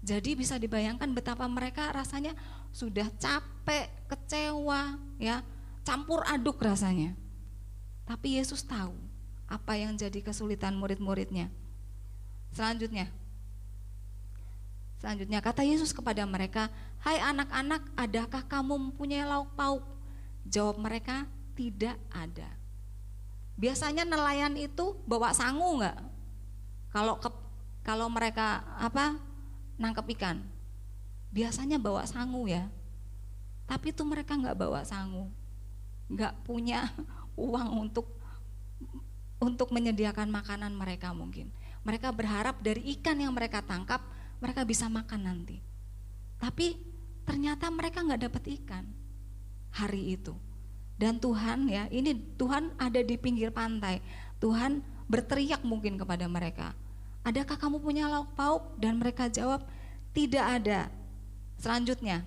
[SPEAKER 5] Jadi bisa dibayangkan betapa mereka rasanya sudah capek, kecewa, ya, campur aduk rasanya. Tapi Yesus tahu apa yang jadi kesulitan murid-muridnya. Selanjutnya kata Yesus kepada mereka, hai anak-anak, adakah kamu mempunyai lauk pauk? Jawab mereka, tidak ada. Biasanya nelayan itu bawa sangu enggak? Kalau mereka nangkep ikan, biasanya bawa sangu, ya. Tapi itu mereka enggak bawa sangu, enggak punya uang untuk menyediakan makanan mereka mungkin. Mereka berharap dari ikan yang mereka tangkap, mereka bisa makan nanti. Tapi ternyata mereka enggak dapat ikan hari itu. Dan Tuhan, ya, ini Tuhan ada di pinggir pantai. Tuhan berteriak mungkin kepada mereka, adakah kamu punya lauk pauk? Dan mereka jawab, tidak ada. Selanjutnya,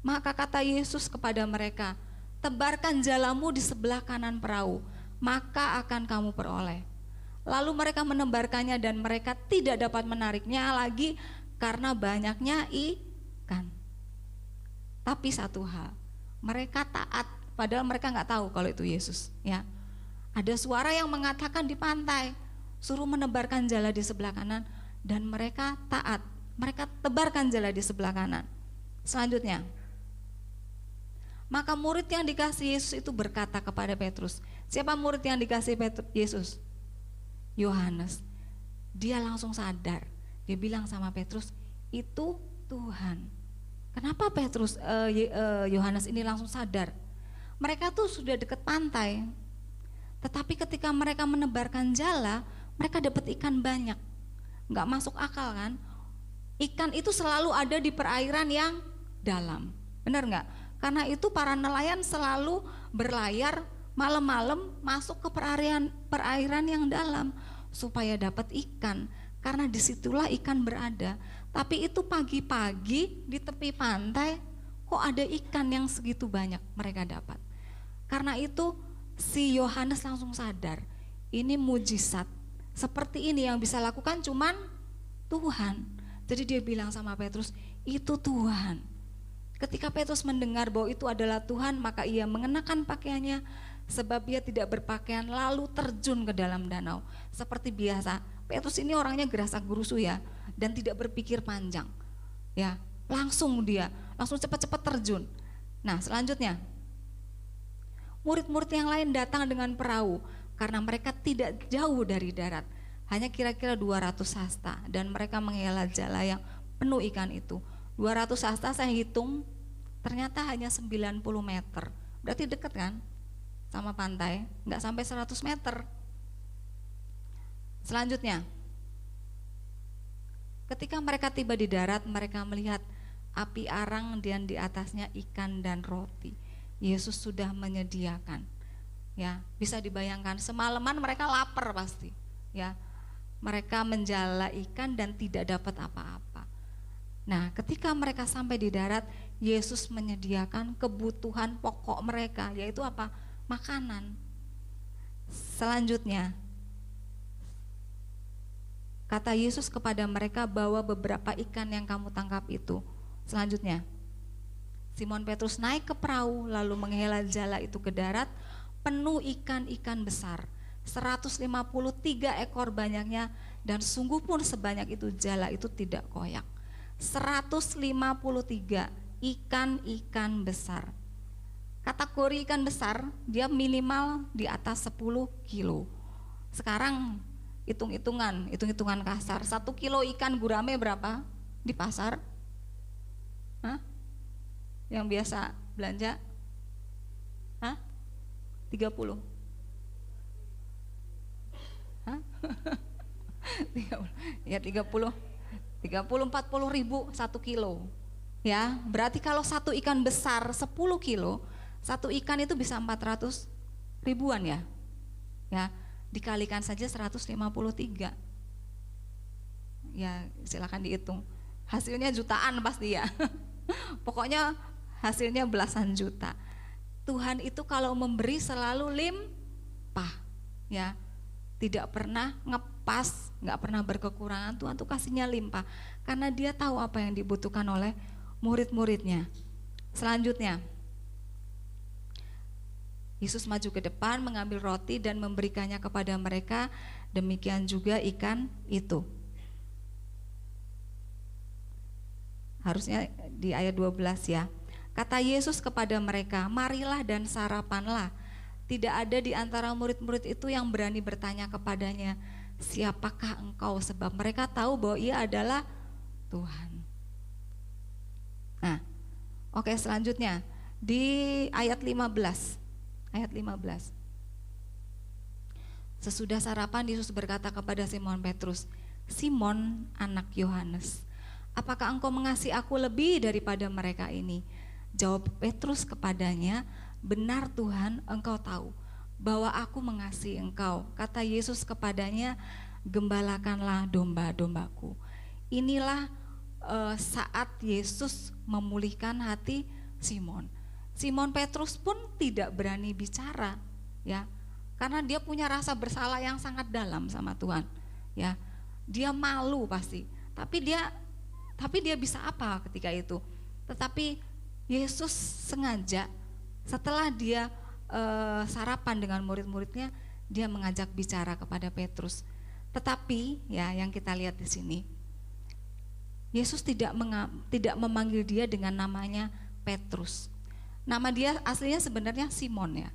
[SPEAKER 5] maka kata Yesus kepada mereka, tebarkan jalamu di sebelah kanan perahu, maka akan kamu peroleh. Lalu mereka menebarkannya dan mereka tidak dapat menariknya lagi karena banyaknya ikan. Tapi satu hal, mereka taat, padahal mereka nggak tahu kalau itu Yesus, ya. Ada suara yang mengatakan di pantai, suruh menebarkan jala di sebelah kanan, dan mereka taat. Mereka tebarkan jala di sebelah kanan. Selanjutnya, maka murid yang dikasih Yesus itu berkata kepada Petrus. Siapa murid yang dikasih Yesus? Yohanes. Dia langsung sadar. Dia bilang sama Petrus, itu Tuhan. Kenapa Yohanes ini langsung sadar? Mereka tuh sudah dekat pantai, tetapi ketika mereka menebarkan jala, mereka dapat ikan banyak. Nggak masuk akal kan? Ikan itu selalu ada di perairan yang dalam, benar nggak? Karena itu para nelayan selalu berlayar malam-malam masuk ke perairan yang dalam supaya dapat ikan, karena disitulah ikan berada. Tapi itu pagi-pagi di tepi pantai, kok ada ikan yang segitu banyak mereka dapat. Karena itu si Yohanes langsung sadar, ini mujizat. Seperti ini yang bisa lakukan cuman Tuhan. Jadi dia bilang sama Petrus, itu Tuhan. Ketika Petrus mendengar bahwa itu adalah Tuhan, maka ia mengenakan pakaiannya, sebab ia tidak berpakaian, lalu terjun ke dalam danau. Seperti biasa, Petrus ini orangnya gerasa gerusu ya, dan tidak berpikir panjang. Ya, langsung cepat-cepat terjun. Nah, selanjutnya, murid-murid yang lain datang dengan perahu, karena mereka tidak jauh dari darat. Hanya kira-kira 200 hasta, dan mereka menghela jala yang penuh ikan itu. 200 hasta saya hitung, ternyata hanya 90 meter. Berarti dekat kan sama pantai, nggak sampai 100 meter. Selanjutnya, ketika mereka tiba di darat, mereka melihat api arang dan di atasnya ikan dan roti. Yesus sudah menyediakan. Ya, bisa dibayangkan semalaman mereka lapar pasti. Ya, mereka menjala ikan dan tidak dapat apa-apa. Nah, ketika mereka sampai di darat, Yesus menyediakan kebutuhan pokok mereka, yaitu apa? Makanan. Selanjutnya, kata Yesus kepada mereka, bawa beberapa ikan yang kamu tangkap itu. Selanjutnya, Simon Petrus naik ke perahu lalu menghela jala itu ke darat, penuh ikan-ikan besar. 153 ekor banyaknya, dan sungguh pun sebanyak itu jala itu tidak koyak. 153 ikan-ikan besar. Kategori ikan besar dia minimal di atas 10 kilo. Sekarang hitung-hitungan kasar, 1 kilo ikan gurame berapa di pasar? Hah? Yang biasa belanja? Hah? 30. Hah? 30 40 ribu 1 kilo. Ya, berarti kalau satu ikan besar 10 kilo, satu ikan itu bisa 400 ribuan ya. Ya, dikalikan saja 153. Ya, silakan dihitung. Hasilnya jutaan pasti ya. Pokoknya hasilnya belasan juta. Tuhan itu kalau memberi selalu limpah, ya. Tidak pernah ngepas, nggak pernah berkekurangan. Tuhan tuh kasihnya limpah karena dia tahu apa yang dibutuhkan oleh murid-muridnya. Selanjutnya, Yesus maju ke depan, mengambil roti dan memberikannya kepada mereka. Demikian juga ikan itu. Harusnya di ayat 12 ya. Kata Yesus kepada mereka, marilah dan sarapanlah. Tidak ada di antara murid-murid itu yang berani bertanya kepadanya, siapakah engkau? Sebab mereka tahu bahwa ia adalah Tuhan. Nah, oke, selanjutnya di ayat 15. Ayat 15. Sesudah sarapan Yesus berkata kepada Simon Petrus, Simon anak Yohanes, apakah engkau mengasihi aku lebih daripada mereka ini? Jawab Petrus kepadanya, benar Tuhan, engkau tahu bahwa aku mengasihi engkau. Kata Yesus kepadanya, gembalakanlah domba-dombaku. Inilah saat Yesus memulihkan hati Simon. Simon Petrus pun tidak berani bicara, ya, karena dia punya rasa bersalah yang sangat dalam sama Tuhan, ya. Dia malu pasti, tapi dia bisa apa ketika itu? Tetapi Yesus sengaja setelah dia sarapan dengan murid-muridnya, dia mengajak bicara kepada Petrus. Tetapi ya, yang kita lihat di sini, Yesus tidak memanggil dia dengan namanya Petrus. Nama dia aslinya sebenarnya Simon ya.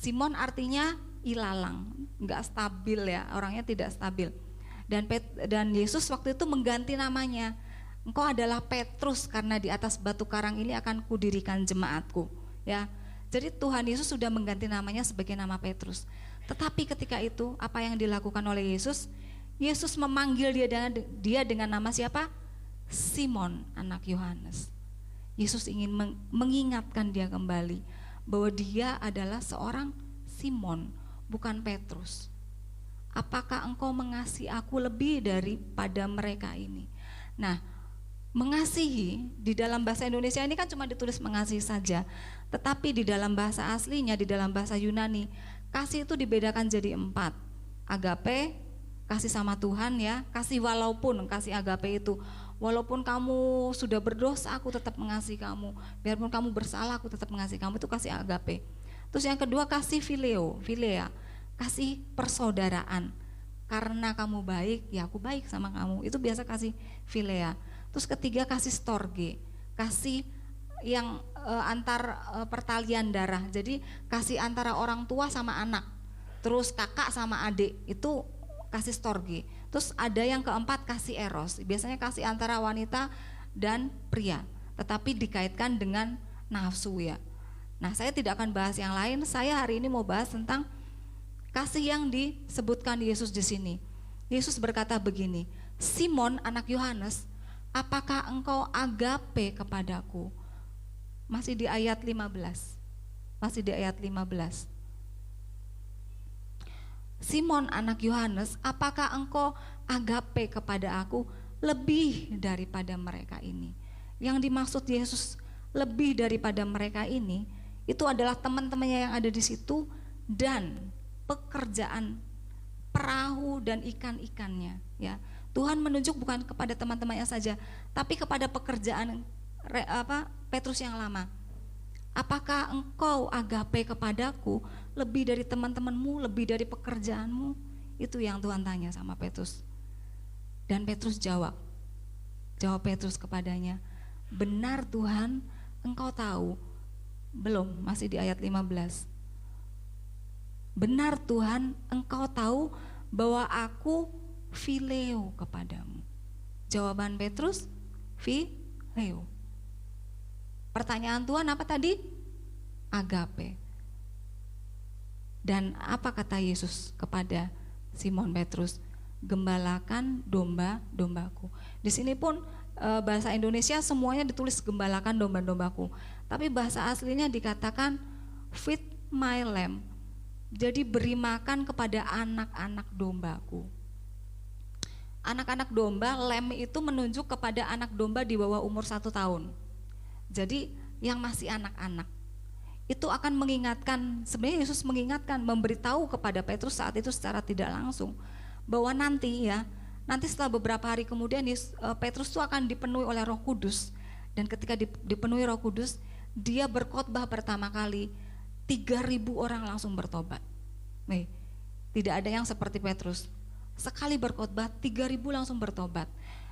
[SPEAKER 5] Simon artinya ilalang, nggak stabil ya, orangnya tidak stabil. Dan Yesus waktu itu mengganti namanya. Engkau adalah Petrus, karena di atas batu karang ini akan kudirikan jemaatku. Ya, jadi Tuhan Yesus sudah mengganti namanya sebagai nama Petrus. Tetapi ketika itu apa yang dilakukan oleh Yesus? Yesus memanggil dia dengan nama siapa? Simon, anak Yohanes. Yesus ingin mengingatkan dia kembali bahwa dia adalah seorang Simon, bukan Petrus. Apakah engkau mengasihi aku lebih daripada mereka ini? Nah, mengasihi di dalam bahasa Indonesia ini kan cuma ditulis mengasihi saja, tetapi di dalam bahasa aslinya, di dalam bahasa Yunani, kasih itu dibedakan jadi 4. Agape, kasih sama Tuhan ya, kasih walaupun, kasih agape itu walaupun kamu sudah berdosa aku tetap mengasihi kamu, biarpun kamu bersalah aku tetap mengasihi kamu, itu kasih agape. Terus yang kedua kasih philea, kasih persaudaraan, karena kamu baik ya aku baik sama kamu, itu biasa kasih philea. Terus ketiga kasih storge, kasih yang antar pertalian darah, jadi kasih antara orang tua sama anak, terus kakak sama adik, itu kasih storge. Terus ada yang keempat kasih eros, biasanya kasih antara wanita dan pria, tetapi dikaitkan dengan nafsu ya. Nah, saya tidak akan bahas yang lain, saya hari ini mau bahas tentang kasih yang disebutkan Yesus di sini. Yesus berkata begini, Simon anak Yohanes, apakah engkau agape kepadaku? Masih di ayat 15. Masih di ayat 15. Simon anak Yohanes, apakah engkau agape kepada aku lebih daripada mereka ini? Yang dimaksud Yesus lebih daripada mereka ini, itu adalah teman-temannya yang ada di situ dan pekerjaan perahu dan ikan-ikannya ya. Tuhan menunjuk bukan kepada teman-temannya saja, tapi kepada pekerjaan Petrus yang lama. Apakah engkau agape kepadaku lebih dari teman-temanmu, lebih dari pekerjaanmu? Itu yang Tuhan tanya sama Petrus. Dan Petrus jawab Petrus kepadanya, benar Tuhan, engkau tahu. Belum, masih di ayat 15. Benar Tuhan, engkau tahu bahwa aku phileo kepadamu. Jawaban Petrus, phileo. Pertanyaan Tuhan apa tadi? Agape. Dan apa kata Yesus kepada Simon Petrus? Gembalakan domba-dombaku. Di sini pun bahasa Indonesia semuanya ditulis gembalakan domba-dombaku. Tapi bahasa aslinya dikatakan feed my lamb. Jadi beri makan kepada anak-anak dombaku. Anak-anak domba, lamb itu menunjuk kepada anak domba di bawah umur 1 tahun. Jadi yang masih anak-anak itu akan mengingatkan, sebenarnya Yesus mengingatkan, memberitahu kepada Petrus saat itu secara tidak langsung bahwa nanti setelah beberapa hari kemudian Petrus itu akan dipenuhi oleh Roh Kudus, dan ketika dipenuhi Roh Kudus dia berkhotbah pertama kali 3.000 orang langsung bertobat. Nih, tidak ada yang seperti Petrus, sekali berkhotbah 3.000 langsung bertobat,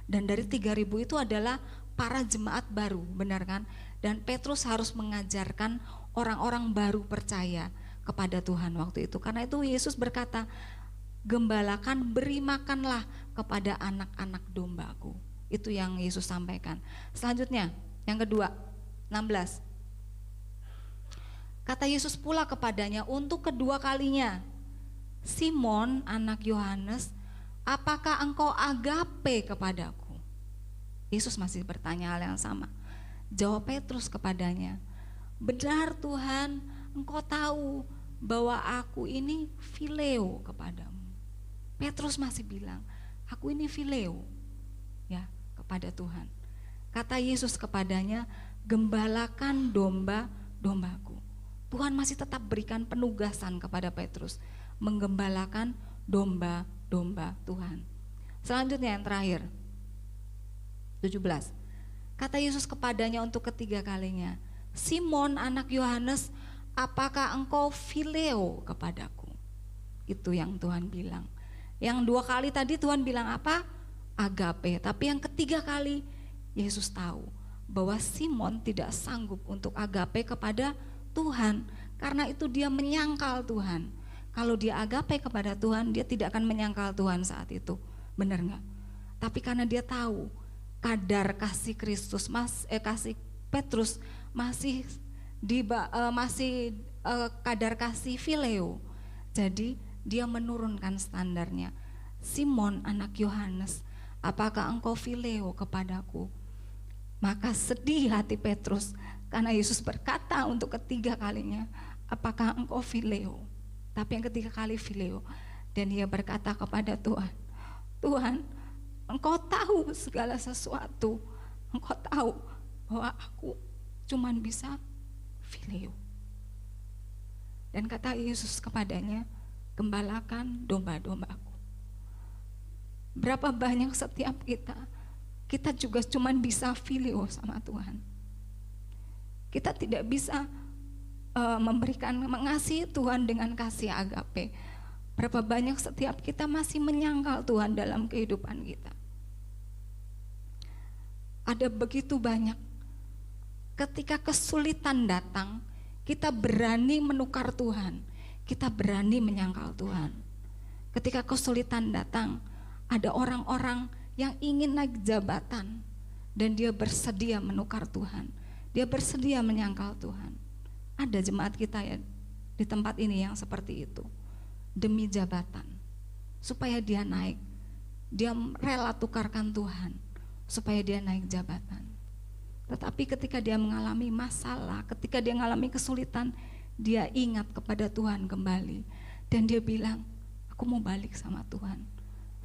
[SPEAKER 5] dan dari 3.000 itu adalah para jemaat baru, benar kan? Dan Petrus harus mengajarkan orang-orang baru percaya kepada Tuhan waktu itu. Karena itu Yesus berkata, gembalakan, beri makanlah kepada anak-anak dombaku. Itu yang Yesus sampaikan. Selanjutnya, yang kedua, 16. Kata Yesus pula kepadanya untuk kedua kalinya, Simon anak Yohanes, apakah engkau agape kepadaku? Yesus masih bertanya hal yang sama. Jawab Petrus kepadanya, benar Tuhan, engkau tahu bahwa aku ini phileo kepadamu. Petrus masih bilang, aku ini phileo ya kepada Tuhan. Kata Yesus kepadanya, gembalakan domba-dombaku. Tuhan masih tetap berikan penugasan kepada Petrus, menggembalakan domba-domba Tuhan. Selanjutnya yang terakhir, 17. Kata Yesus kepadanya untuk ketiga kalinya, Simon anak Yohanes, apakah engkau phileo kepadaku? Itu yang Tuhan bilang. Yang 2 kali tadi Tuhan bilang apa? Agape. Tapi yang ketiga kali Yesus tahu bahwa Simon tidak sanggup untuk agape kepada Tuhan. Karena itu dia menyangkal Tuhan. Kalau dia agape kepada Tuhan, dia tidak akan menyangkal Tuhan saat itu. Benar nggak? Tapi karena dia tahu kadar kasih Kristus, kasih Petrus masih kadar kasih Fileo. Jadi dia menurunkan standarnya. Simon anak Yohanes, apakah engkau Fileo kepadaku? Maka sedih hati Petrus karena Yesus berkata untuk ketiga kalinya, apakah engkau Fileo? Tapi yang ketiga kali Fileo. Dan dia berkata kepada Tuhan, Tuhan, engkau tahu segala sesuatu. Engkau tahu bahwa aku cuman bisa Fileo. Dan kata Yesus kepadanya, gembalakan domba-dombaku. Berapa banyak setiap kita juga cuman bisa Fileo sama Tuhan. Kita tidak bisa mengasihi Tuhan dengan kasih agape. Berapa banyak setiap kita masih menyangkal Tuhan dalam kehidupan kita. Ada begitu banyak. Ketika kesulitan datang, kita berani menukar Tuhan. Kita berani menyangkal Tuhan. Ketika kesulitan datang, ada orang-orang yang ingin naik jabatan dan dia bersedia menukar Tuhan. Dia bersedia menyangkal Tuhan. Ada jemaat kita ya di tempat ini yang seperti itu. Demi jabatan. Supaya dia naik. Dia rela tukarkan Tuhan supaya dia naik jabatan. Tetapi ketika dia mengalami masalah, ketika dia mengalami kesulitan, dia ingat kepada Tuhan kembali. Dan dia bilang, aku mau balik sama Tuhan.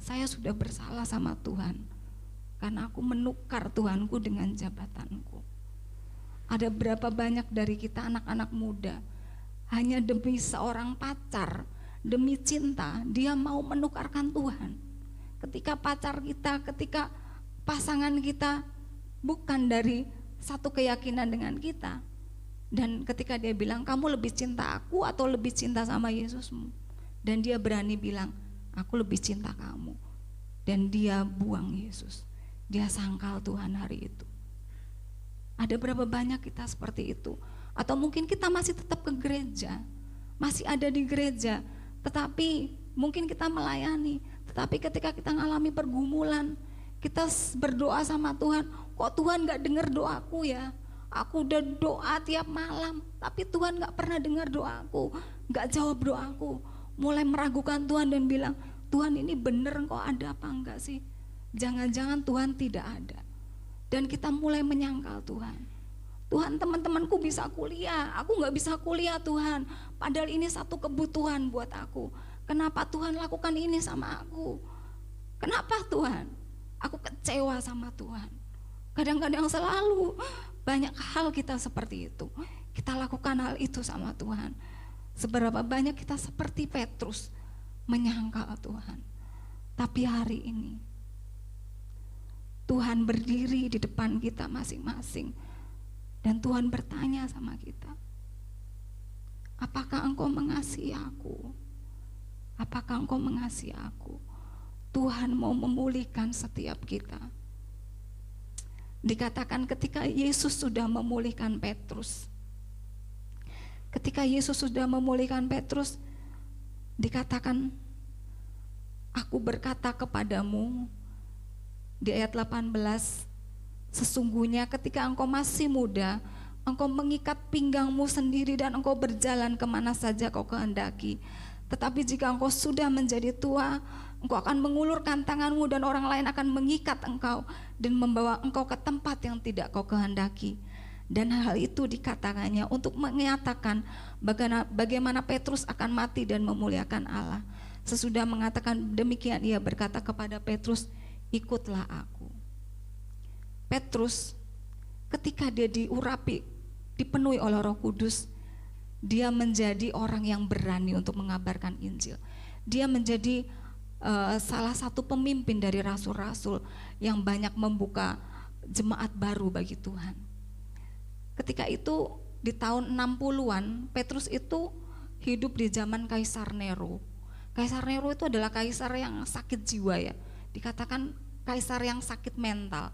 [SPEAKER 5] Saya sudah bersalah sama Tuhan. Karena aku menukar Tuhanku dengan jabatanku. Ada berapa banyak dari kita anak-anak muda, hanya demi seorang pacar, demi cinta, dia mau menukarkan Tuhan. Ketika pacar kita, ketika pasangan kita bukan dari satu keyakinan dengan kita. Dan ketika dia bilang, kamu lebih cinta aku atau lebih cinta sama Yesusmu? Dan dia berani bilang, aku lebih cinta kamu. Dan dia buang Yesus. Dia sangkal Tuhan hari itu. Ada berapa banyak kita seperti itu? Atau mungkin kita masih tetap ke gereja, masih ada di gereja, tetapi mungkin kita melayani, tetapi ketika kita mengalami pergumulan, kita berdoa sama Tuhan, kok Tuhan gak dengar doaku ya? Aku udah doa tiap malam, tapi Tuhan gak pernah dengar doaku, gak jawab doaku. Mulai meragukan Tuhan dan bilang, Tuhan ini bener kok ada apa enggak sih? Jangan-jangan Tuhan tidak ada. Dan kita mulai menyangkal Tuhan. Tuhan, teman-temanku bisa kuliah, aku gak bisa kuliah Tuhan. Padahal ini satu kebutuhan buat aku. Kenapa Tuhan lakukan ini sama aku? Kenapa Tuhan? Aku kecewa sama Tuhan. Kadang-kadang selalu banyak hal kita seperti itu. Kita lakukan hal itu sama Tuhan. Seberapa banyak kita seperti Petrus menyangkal Tuhan. Tapi hari ini Tuhan berdiri di depan kita masing-masing. Dan Tuhan bertanya sama kita, apakah engkau mengasihi aku? Apakah engkau mengasihi aku? Tuhan mau memulihkan setiap kita. Dikatakan ketika Yesus sudah memulihkan Petrus. Ketika Yesus sudah memulihkan Petrus, dikatakan, aku berkata kepadamu, di ayat 18, sesungguhnya ketika engkau masih muda, engkau mengikat pinggangmu sendiri dan engkau berjalan kemana saja kau kehendaki. Tetapi jika engkau sudah menjadi tua, engkau akan mengulurkan tanganmu dan orang lain akan mengikat engkau dan membawa engkau ke tempat yang tidak kau kehendaki. Dan hal itu dikatakannya untuk menyatakan bagaimana Petrus akan mati dan memuliakan Allah. Sesudah mengatakan demikian, ia berkata kepada Petrus, ikutlah aku. Petrus ketika dia diurapi, dipenuhi oleh Roh Kudus, dia menjadi orang yang berani untuk mengabarkan Injil. Dia menjadi salah satu pemimpin dari rasul-rasul yang banyak membuka jemaat baru bagi Tuhan. Ketika itu di tahun 60-an, Petrus itu hidup di zaman Kaisar Nero. Kaisar Nero itu adalah kaisar yang sakit jiwa ya. Dikatakan kaisar yang sakit mental.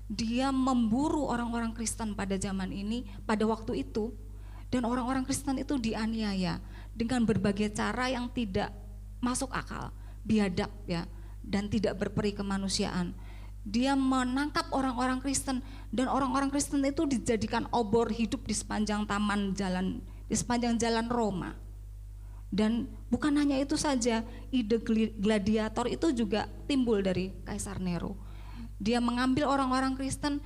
[SPEAKER 5] dia memburu orang-orang Kristen pada zaman ini, pada waktu itu, dan orang-orang Kristen itu dianiaya dengan berbagai cara yang tidak masuk akal, biadab ya, dan tidak berperi kemanusiaan. Dia menangkap orang-orang Kristen, dan orang-orang Kristen itu dijadikan obor hidup di sepanjang di sepanjang jalan Roma. Dan bukan hanya itu saja, ide gladiator itu juga timbul dari Kaisar Nero. Dia mengambil orang-orang Kristen,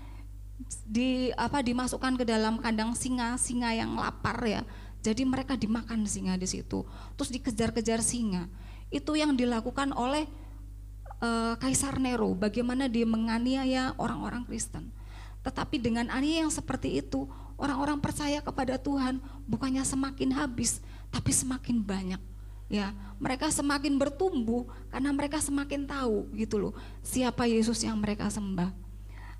[SPEAKER 5] dimasukkan ke dalam kandang singa yang lapar ya. Jadi mereka dimakan singa di situ, terus dikejar-kejar singa. Itu yang dilakukan oleh Kaisar Nero, bagaimana dia menganiaya orang-orang Kristen. Tetapi dengan aniaya yang seperti itu, orang-orang percaya kepada Tuhan bukannya semakin habis, tapi semakin banyak. Ya, mereka semakin bertumbuh karena mereka semakin tahu gitu loh siapa Yesus yang mereka sembah.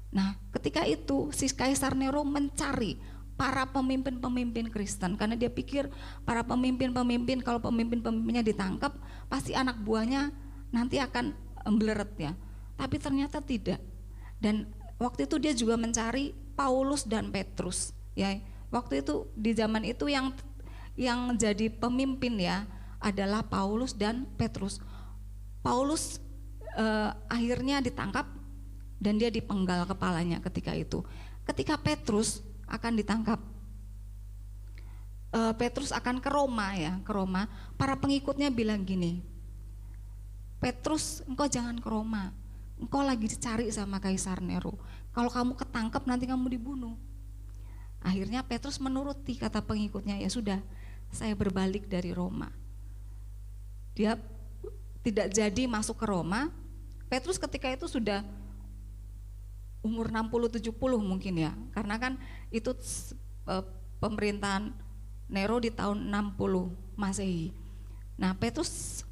[SPEAKER 5] Nah, ketika itu si Kaisar Nero mencari para pemimpin-pemimpin Kristen karena dia pikir para pemimpin-pemimpin, kalau pemimpin-pemimpinnya ditangkap pasti anak buahnya nanti akan embleret ya. Tapi ternyata tidak. Dan waktu itu dia juga mencari Paulus dan Petrus ya. Waktu itu di zaman itu yang jadi pemimpin ya adalah Paulus dan Petrus. Paulus akhirnya ditangkap dan dia dipenggal kepalanya ketika itu. Ketika Petrus akan ditangkap, Petrus akan ke Roma ya, ke Roma. Para pengikutnya bilang gini, Petrus, engkau jangan ke Roma, engkau lagi dicari sama Kaisar Nero. Kalau kamu ketangkep nanti kamu dibunuh. Akhirnya Petrus menuruti kata pengikutnya, ya sudah, saya berbalik dari Roma. Dia tidak jadi masuk ke Roma. Petrus ketika itu sudah umur 60-70 mungkin ya, karena kan itu pemerintahan Nero di tahun 60 Masehi. Nah, Petrus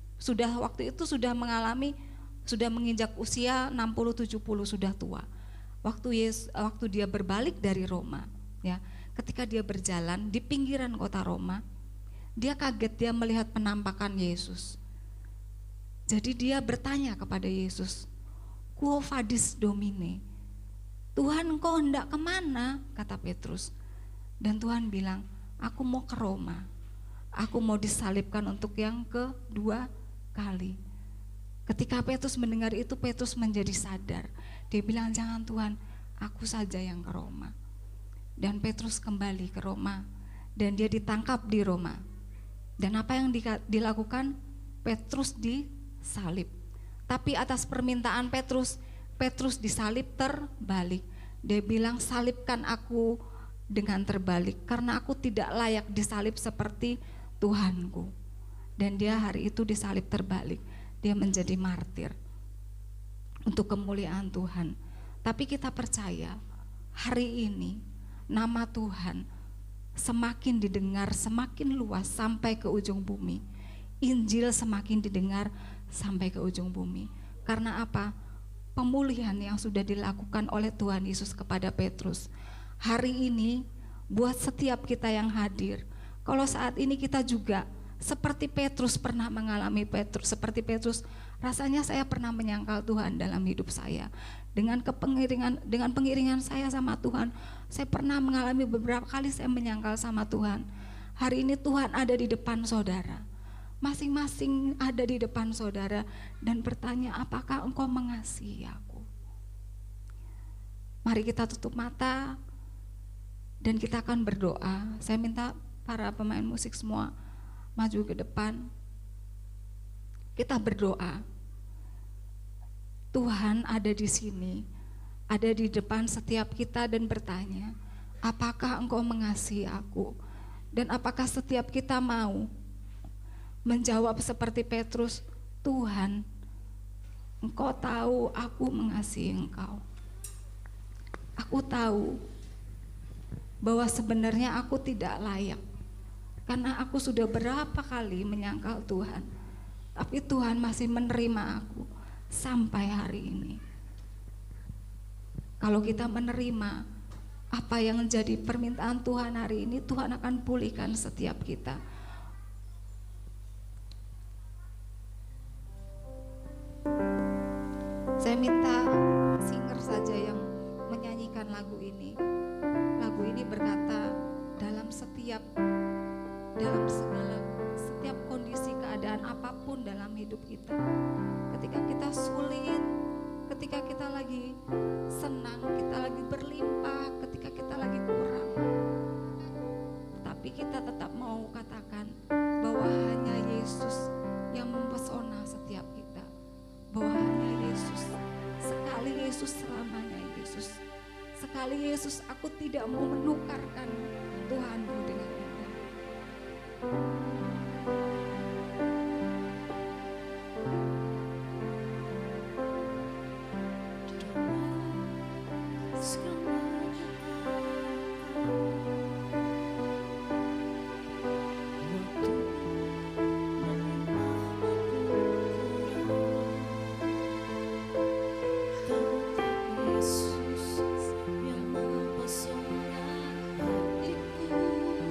[SPEAKER 5] waktu itu sudah menginjak usia 60-70, sudah tua. Waktu dia berbalik dari Roma ya, ketika dia berjalan di pinggiran kota Roma, dia kaget, dia melihat penampakan Yesus. Jadi dia bertanya kepada Yesus, Quo vadis Domine? Tuhan, engkau hendak kemana? Kata Petrus. Dan Tuhan bilang, aku mau ke Roma. Aku mau disalibkan untuk yang kedua kali. Ketika Petrus mendengar itu, Petrus menjadi sadar. Dia bilang, jangan Tuhan, aku saja yang ke Roma. Dan Petrus kembali ke Roma, dan dia ditangkap di Roma. Dan apa yang dilakukan? Petrus disalib. Tapi atas permintaan Petrus disalib terbalik. Dia bilang, salibkan aku dengan terbalik, karena aku tidak layak disalib seperti Tuhanku. Dan dia hari itu disalib terbalik. Dia menjadi martir untuk kemuliaan Tuhan. Tapi kita percaya hari ini nama Tuhan semakin didengar, semakin luas sampai ke ujung bumi. Injil semakin didengar sampai ke ujung bumi. Karena apa? Pemulihan yang sudah dilakukan oleh Tuhan Yesus kepada Petrus. Hari ini buat setiap kita yang hadir, kalau saat ini kita juga seperti Petrus pernah mengalami seperti Petrus, rasanya saya pernah menyangkal Tuhan dalam hidup saya. Dengan pengiringan saya sama Tuhan, saya pernah mengalami beberapa kali saya menyangkal sama Tuhan. Hari ini Tuhan ada di depan saudara. Masing-masing ada di depan saudara dan bertanya, apakah engkau mengasihi aku? Mari kita tutup mata dan kita akan berdoa. Saya minta para pemain musik semua maju ke depan. Kita berdoa. Tuhan ada di sini, ada di depan setiap kita dan bertanya, apakah engkau mengasihi aku? Dan apakah setiap kita mau menjawab seperti Petrus, Tuhan, engkau tahu aku mengasihi engkau. Aku tahu bahwa sebenarnya aku tidak layak, karena aku sudah berapa kali menyangkal Tuhan, tapi Tuhan masih menerima aku sampai hari ini. Kalau kita menerima apa yang menjadi permintaan Tuhan hari ini, Tuhan akan pulihkan setiap kita. Saya minta singer saja yang menyanyi. lagu ini berkata, dalam setiap kondisi keadaan apapun dalam hidup kita, ketika kita sulit, ketika kita lagi senang, kita lagi berlimpah, ketika kita lagi kurang, tapi kita tetap mau katakan bahwa hanya Yesus yang mempesona setiap kita, bahwa hanya Yesus, sekali Yesus selamanya Yesus, sekali Yesus, aku tidak mau menukarkan Tuhanku dengan itu.
[SPEAKER 3] Yesus yang mempesona hatiku.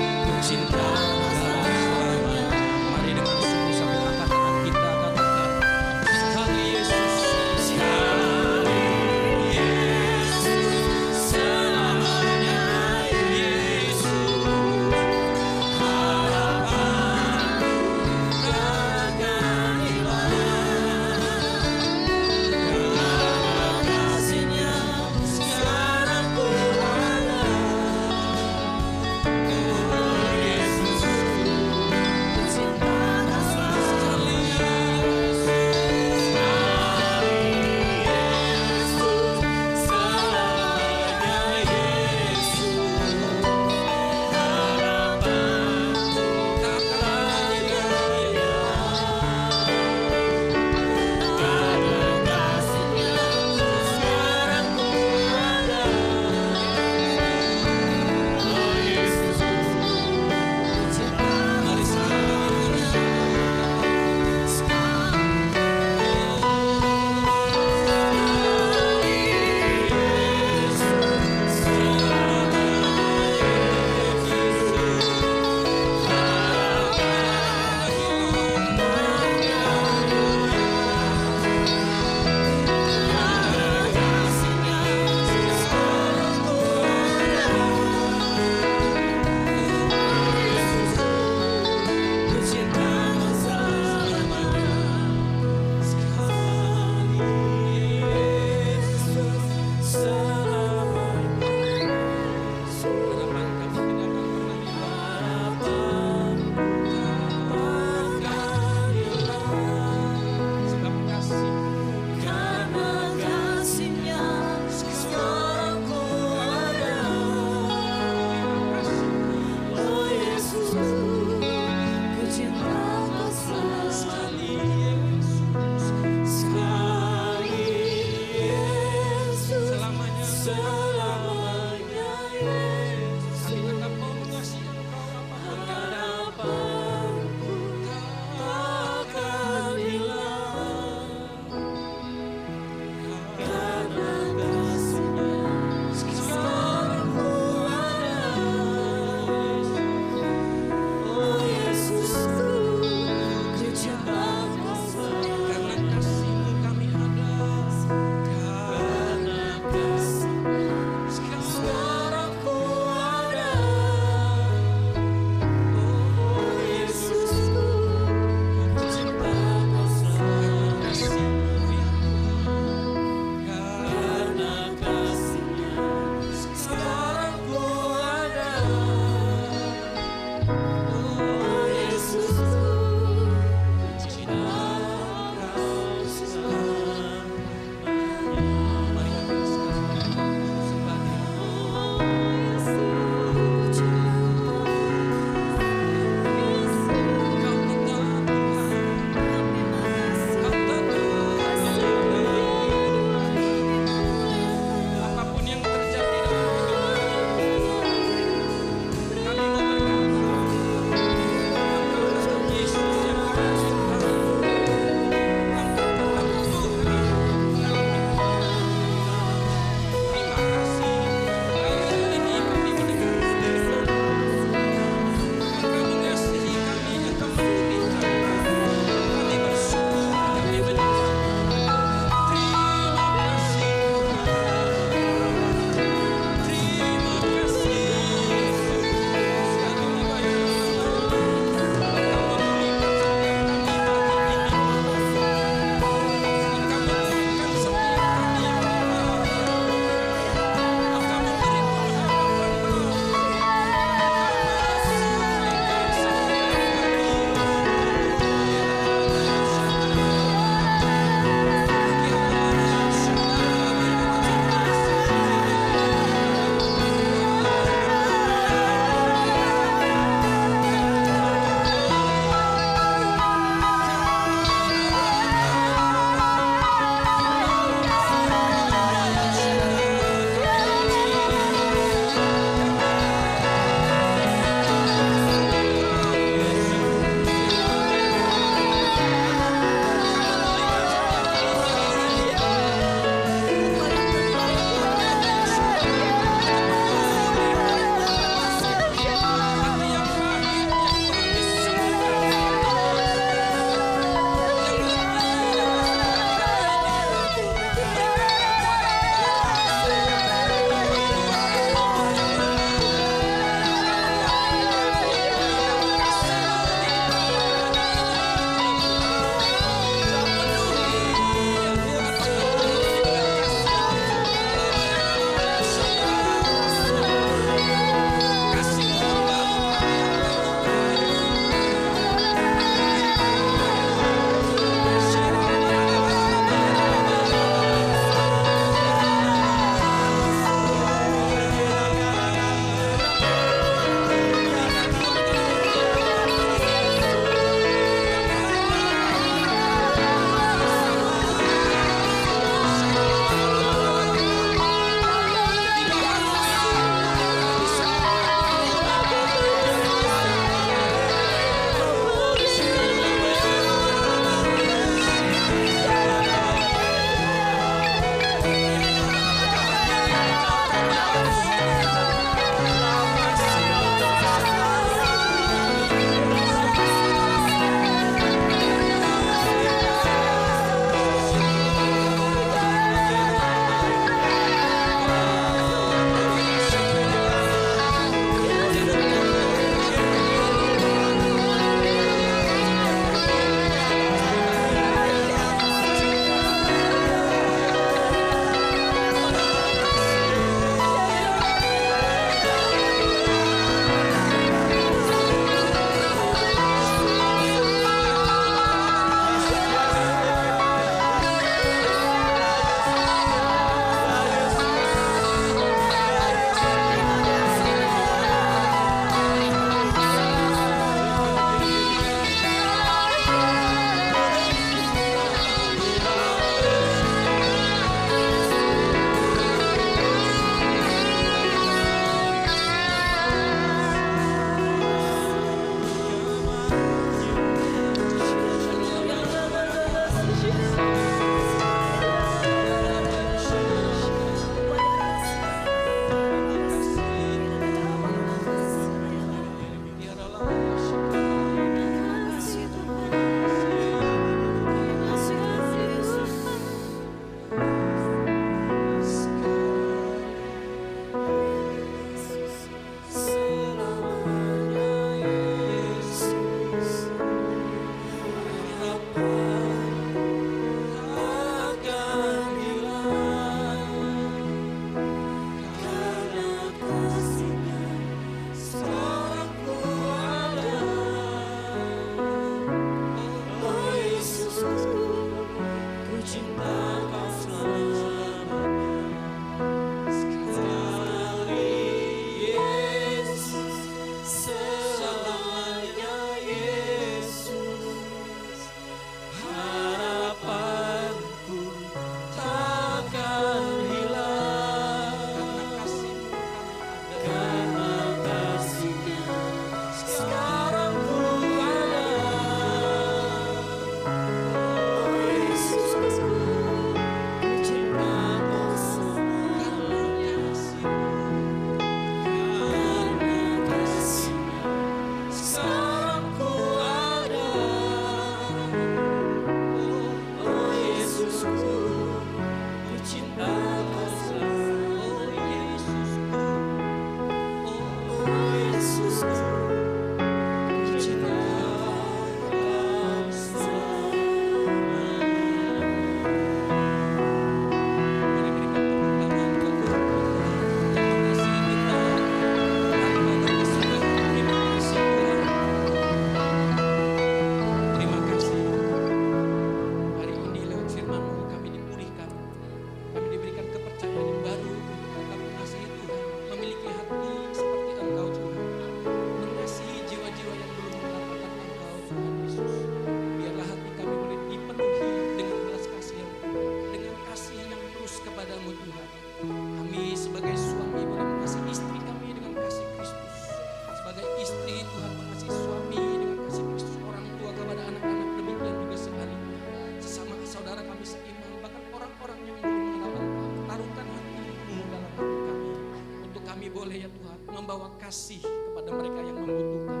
[SPEAKER 6] kasih kepada mereka yang membutuhkan.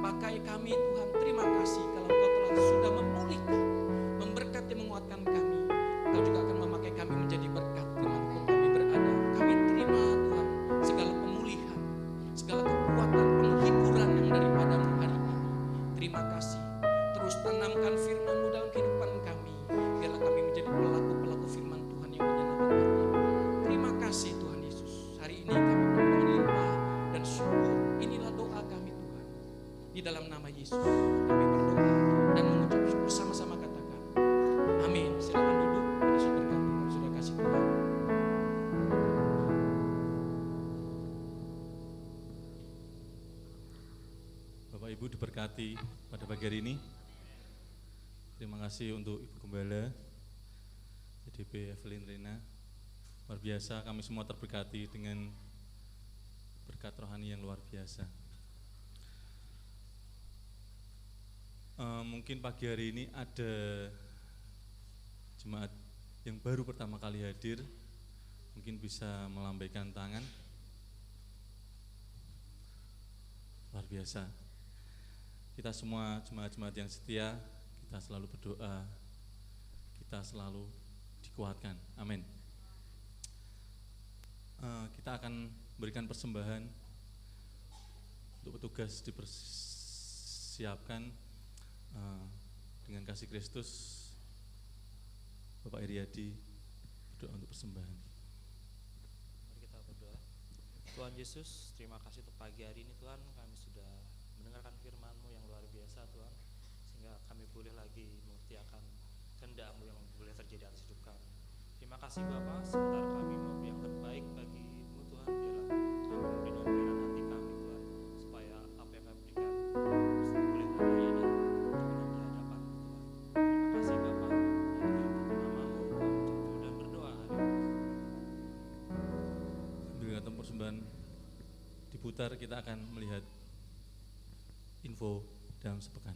[SPEAKER 6] Pakai kami Tuhan, terima kasih kalau Engkau telah sudah memulihkan, memberkati, menguatkan kami. Engkau juga akan memakai kami menjadi berkat dimanapun kami berada. Kami terima Tuhan segala pemulihan, segala kekuatan, penghiburan yang daripadamu hari ini. Terima kasih. Terus tanamkan firman-Mu dalam kehidupan kami. Biarlah kami menjadi pelaku-pelaku firman Tuhan yang menyenangkan hati. Terima kasih Tuhan Yesus. Hari ini kami berdoa limpah dan syukur. Inilah doa kami Tuhan. Di dalam nama Yesus kami berdoa dan mengucap syukur, sama-sama katakan amin. Silakan duduk. Yesus berkati. Sudah kasih Tuhan.
[SPEAKER 1] Bapak Ibu diberkati pada pagi hari ini. Terima kasih untuk Ibu Gembala CDP Evelyn Rena. Luar biasa, kami semua terberkati dengan berkat rohani yang luar biasa. Mungkin pagi hari ini ada jemaat yang baru pertama kali hadir, mungkin bisa melambaikan tangan. Luar biasa. Kita semua jemaat-jemaat yang setia, kita selalu berdoa, kita selalu dikuatkan. Amin. Kita akan berikan persembahan untuk petugas dipersiapkan dengan kasih Kristus. Bapak Iriadi berdoa untuk persembahan.
[SPEAKER 7] Mari kita berdoa. Tuhan Yesus, terima kasih untuk pagi hari ini Tuhan, kami sudah mendengarkan firman-Mu yang luar biasa Tuhan, sehingga kami boleh lagi mengerti akan kehendak-Mu yang boleh terjadi atas hidup kami. Terima kasih Bapa, sementara kami memberi yang terbaik bagi-Mu Tuhan, biarlah kami memberi pemberian hati kami Tuhan, supaya apa yang kami berikan boleh terlayani di hadapan Tuhan. Terima kasih Bapa, untuk nama-Mu kami berdoa dan berdoa hari ini.
[SPEAKER 1] Sambil kantong persembahan diputar, kita akan melihat info dalam sepekan.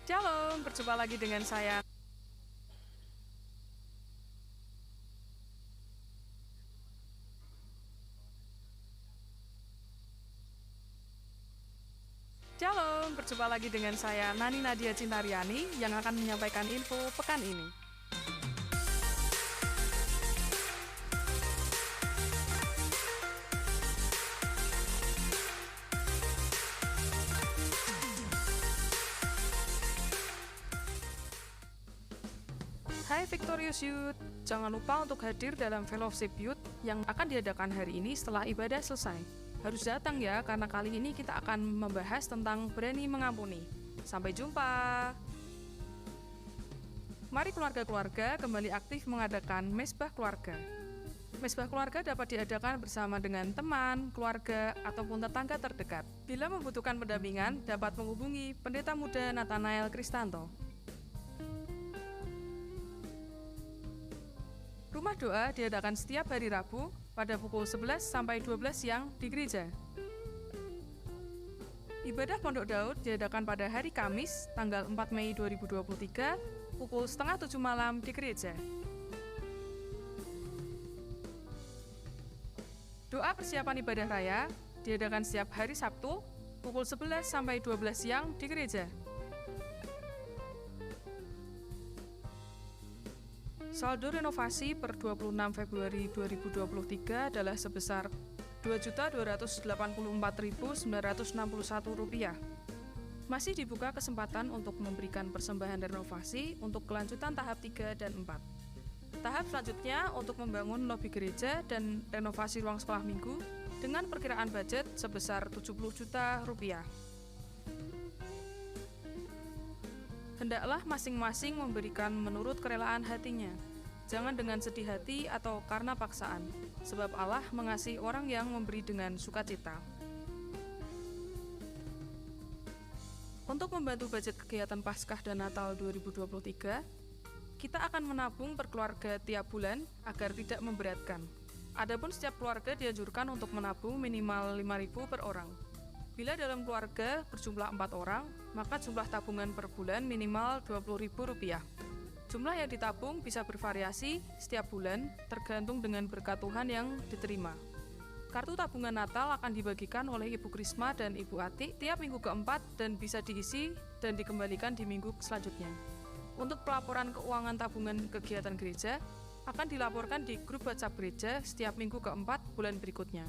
[SPEAKER 8] Shalom, berjumpa lagi dengan saya. Shalom, berjumpa lagi dengan saya Nani Nadia Cintariani yang akan menyampaikan info pekan ini. Hai Victorious Youth, jangan lupa untuk hadir dalam Fellowship Youth yang akan diadakan hari ini setelah ibadah selesai. Harus datang ya, karena kali ini kita akan membahas tentang berani mengampuni. Sampai jumpa. Mari keluarga-keluarga kembali aktif mengadakan mesbah keluarga. Mesbah keluarga dapat diadakan bersama dengan teman, keluarga, ataupun tetangga terdekat. Bila membutuhkan pendampingan, dapat menghubungi Pendeta Muda Nathanael Kristanto. Rumah doa diadakan setiap hari Rabu pada pukul 11 sampai 12 siang di gereja. Ibadah Pondok Daud diadakan pada hari Kamis, tanggal 4 Mei 2023, pukul 6:30 malam di gereja. Doa persiapan ibadah raya diadakan setiap hari Sabtu, pukul 11 sampai 12 siang di gereja. Saldo renovasi per 26 Februari 2023 adalah sebesar Rp2.284.961. Masih dibuka kesempatan untuk memberikan persembahan renovasi untuk kelanjutan tahap 3 dan 4. Tahap selanjutnya untuk membangun lobi gereja dan renovasi ruang sekolah minggu dengan perkiraan budget sebesar Rp70 juta. Hendaklah masing-masing memberikan menurut kerelaan hatinya, jangan dengan sedih hati atau karena paksaan, sebab Allah mengasihi orang yang memberi dengan sukacita. Untuk membantu budget kegiatan Paskah dan Natal 2023, kita akan menabung per keluarga tiap bulan agar tidak memberatkan. Adapun setiap keluarga dianjurkan untuk menabung minimal 5.000 per orang. Bila dalam keluarga berjumlah 4 orang, maka jumlah tabungan per bulan minimal Rp20.000. Jumlah yang ditabung bisa bervariasi setiap bulan tergantung dengan berkat Tuhan yang diterima. Kartu tabungan Natal akan dibagikan oleh Ibu Krisma dan Ibu Ati tiap minggu keempat dan bisa diisi dan dikembalikan di minggu selanjutnya. Untuk pelaporan keuangan tabungan kegiatan gereja akan dilaporkan di grup WhatsApp gereja setiap minggu keempat bulan berikutnya.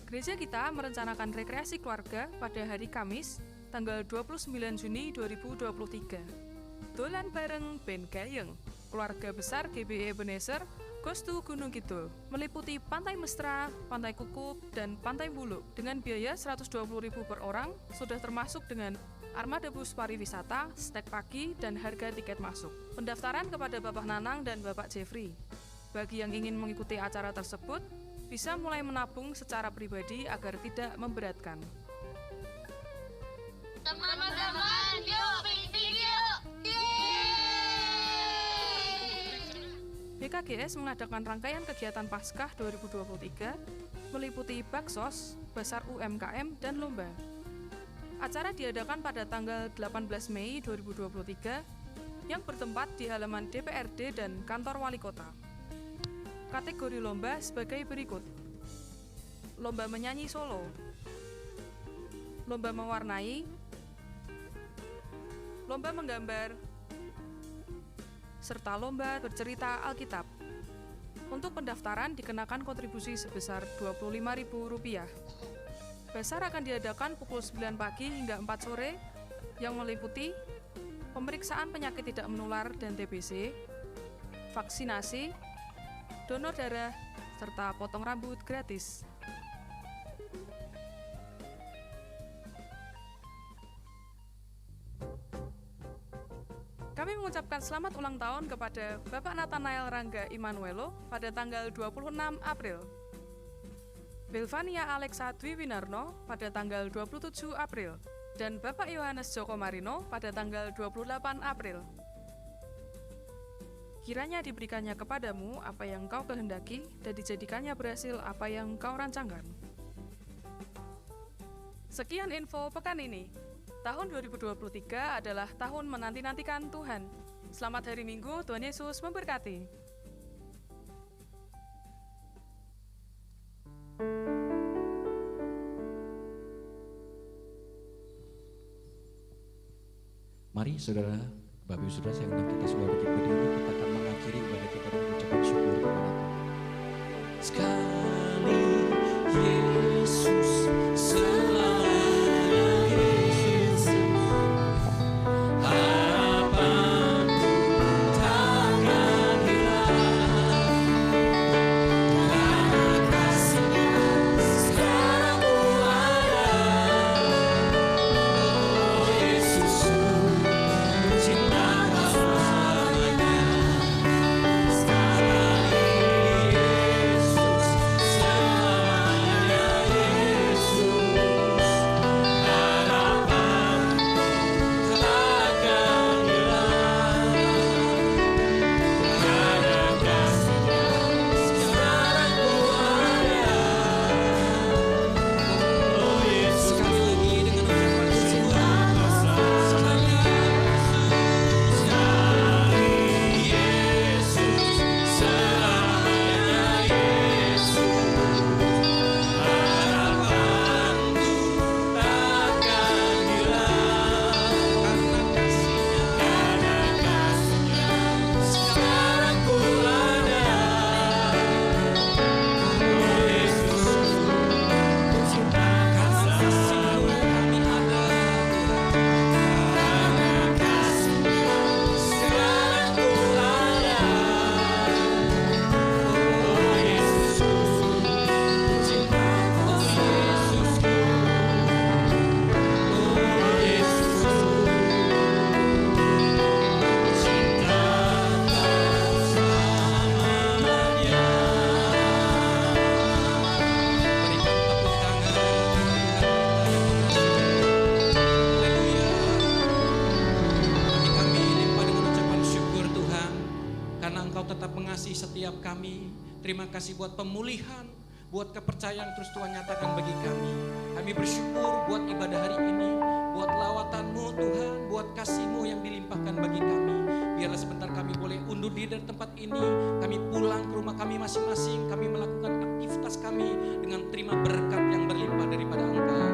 [SPEAKER 8] Gereja kita merencanakan rekreasi keluarga pada hari Kamis, tanggal 29 Juni 2023. Dolan bareng Ben Gayeng, keluarga besar GBI Ebenezer, goes to Gunung Kidul, meliputi Pantai Mestra, Pantai Kukup, dan Pantai Buluk dengan biaya Rp120.000 per orang, sudah termasuk dengan armada bus pariwisata, snack pagi, dan harga tiket masuk. Pendaftaran kepada Bapak Nanang dan Bapak Jeffrey. Bagi yang ingin mengikuti acara tersebut, bisa mulai menabung secara pribadi agar tidak memberatkan.
[SPEAKER 9] Teman-teman, yuk piknik yuk!
[SPEAKER 8] BKGS mengadakan rangkaian kegiatan Paskah 2023 meliputi baksos, basar UMKM, dan lomba. Acara diadakan pada tanggal 18 Mei 2023 yang bertempat di halaman DPRD dan kantor wali kota. Kategori lomba sebagai berikut: lomba menyanyi solo, lomba mewarnai, lomba menggambar, serta lomba bercerita Alkitab. Untuk pendaftaran dikenakan kontribusi sebesar Rp25.000. Basar akan diadakan pukul 9 pagi hingga 4 sore yang meliputi pemeriksaan penyakit tidak menular dan TBC, vaksinasi, donor darah, serta potong rambut gratis. Kami mengucapkan selamat ulang tahun kepada Bapak Nathanael Rangga Immanuelo pada tanggal 26 April. Belvania Alexa Dwi Winarno pada tanggal 27 April. Dan Bapak Yohanes Joko Marino pada tanggal 28 April. Kiranya diberikannya kepadamu apa yang kau kehendaki dan dijadikannya berhasil apa yang kau rancangkan. Sekian info pekan ini. Tahun 2023 adalah tahun menanti-nantikan Tuhan. Selamat hari Minggu, Tuhan Yesus memberkati.
[SPEAKER 6] Mari saudara, Bapak Ibu Saudara, saya undang kita semua berdiri, kita akan mengakhiri ibadah kita dengan ucapan syukur kepada Tuhan. Sekali Yesus selamanya Yesus, harapanku takkan hilang, karena kasih-Nya sekarang ada. Oh Yesus, cintamu selamanya, sekali Yesus selamanya Yesus, harapanku takkan hilang, karena kasih-Nya sekarang ku ada. Oh Yesus, sekali lagi dengan ucapan syukur, sekali Yesus selamanya Yesus, harapanku takkan hilang, karena kasih-Nya sekarang ku ada. Oh Yesus, karena kasih-Mu kami ada, karena kasih-Mu sekarang ku ada. Oh Yesus, cintamu Yesusku, oh Yesus, cinta tak selamanya. Berikan tepuk tangan Haleluya. Hati kami limpah dengan ucapan syukur Tuhan, karena Engkau tetap mengasihi setiap kami. Terima kasih buat pemulihan, buat kepercayaan terus Tuhan nyatakan bagi kami. Kami bersyukur buat ibadah hari ini, buat lawatan-Mu Tuhan, buat kasih-Mu yang dilimpahkan bagi kami. Biarlah sebentar kami boleh undur diri dari tempat ini, kami pulang ke rumah kami masing-masing, kami melakukan aktivitas kami dengan terima berkat yang berlimpah daripada Engkau.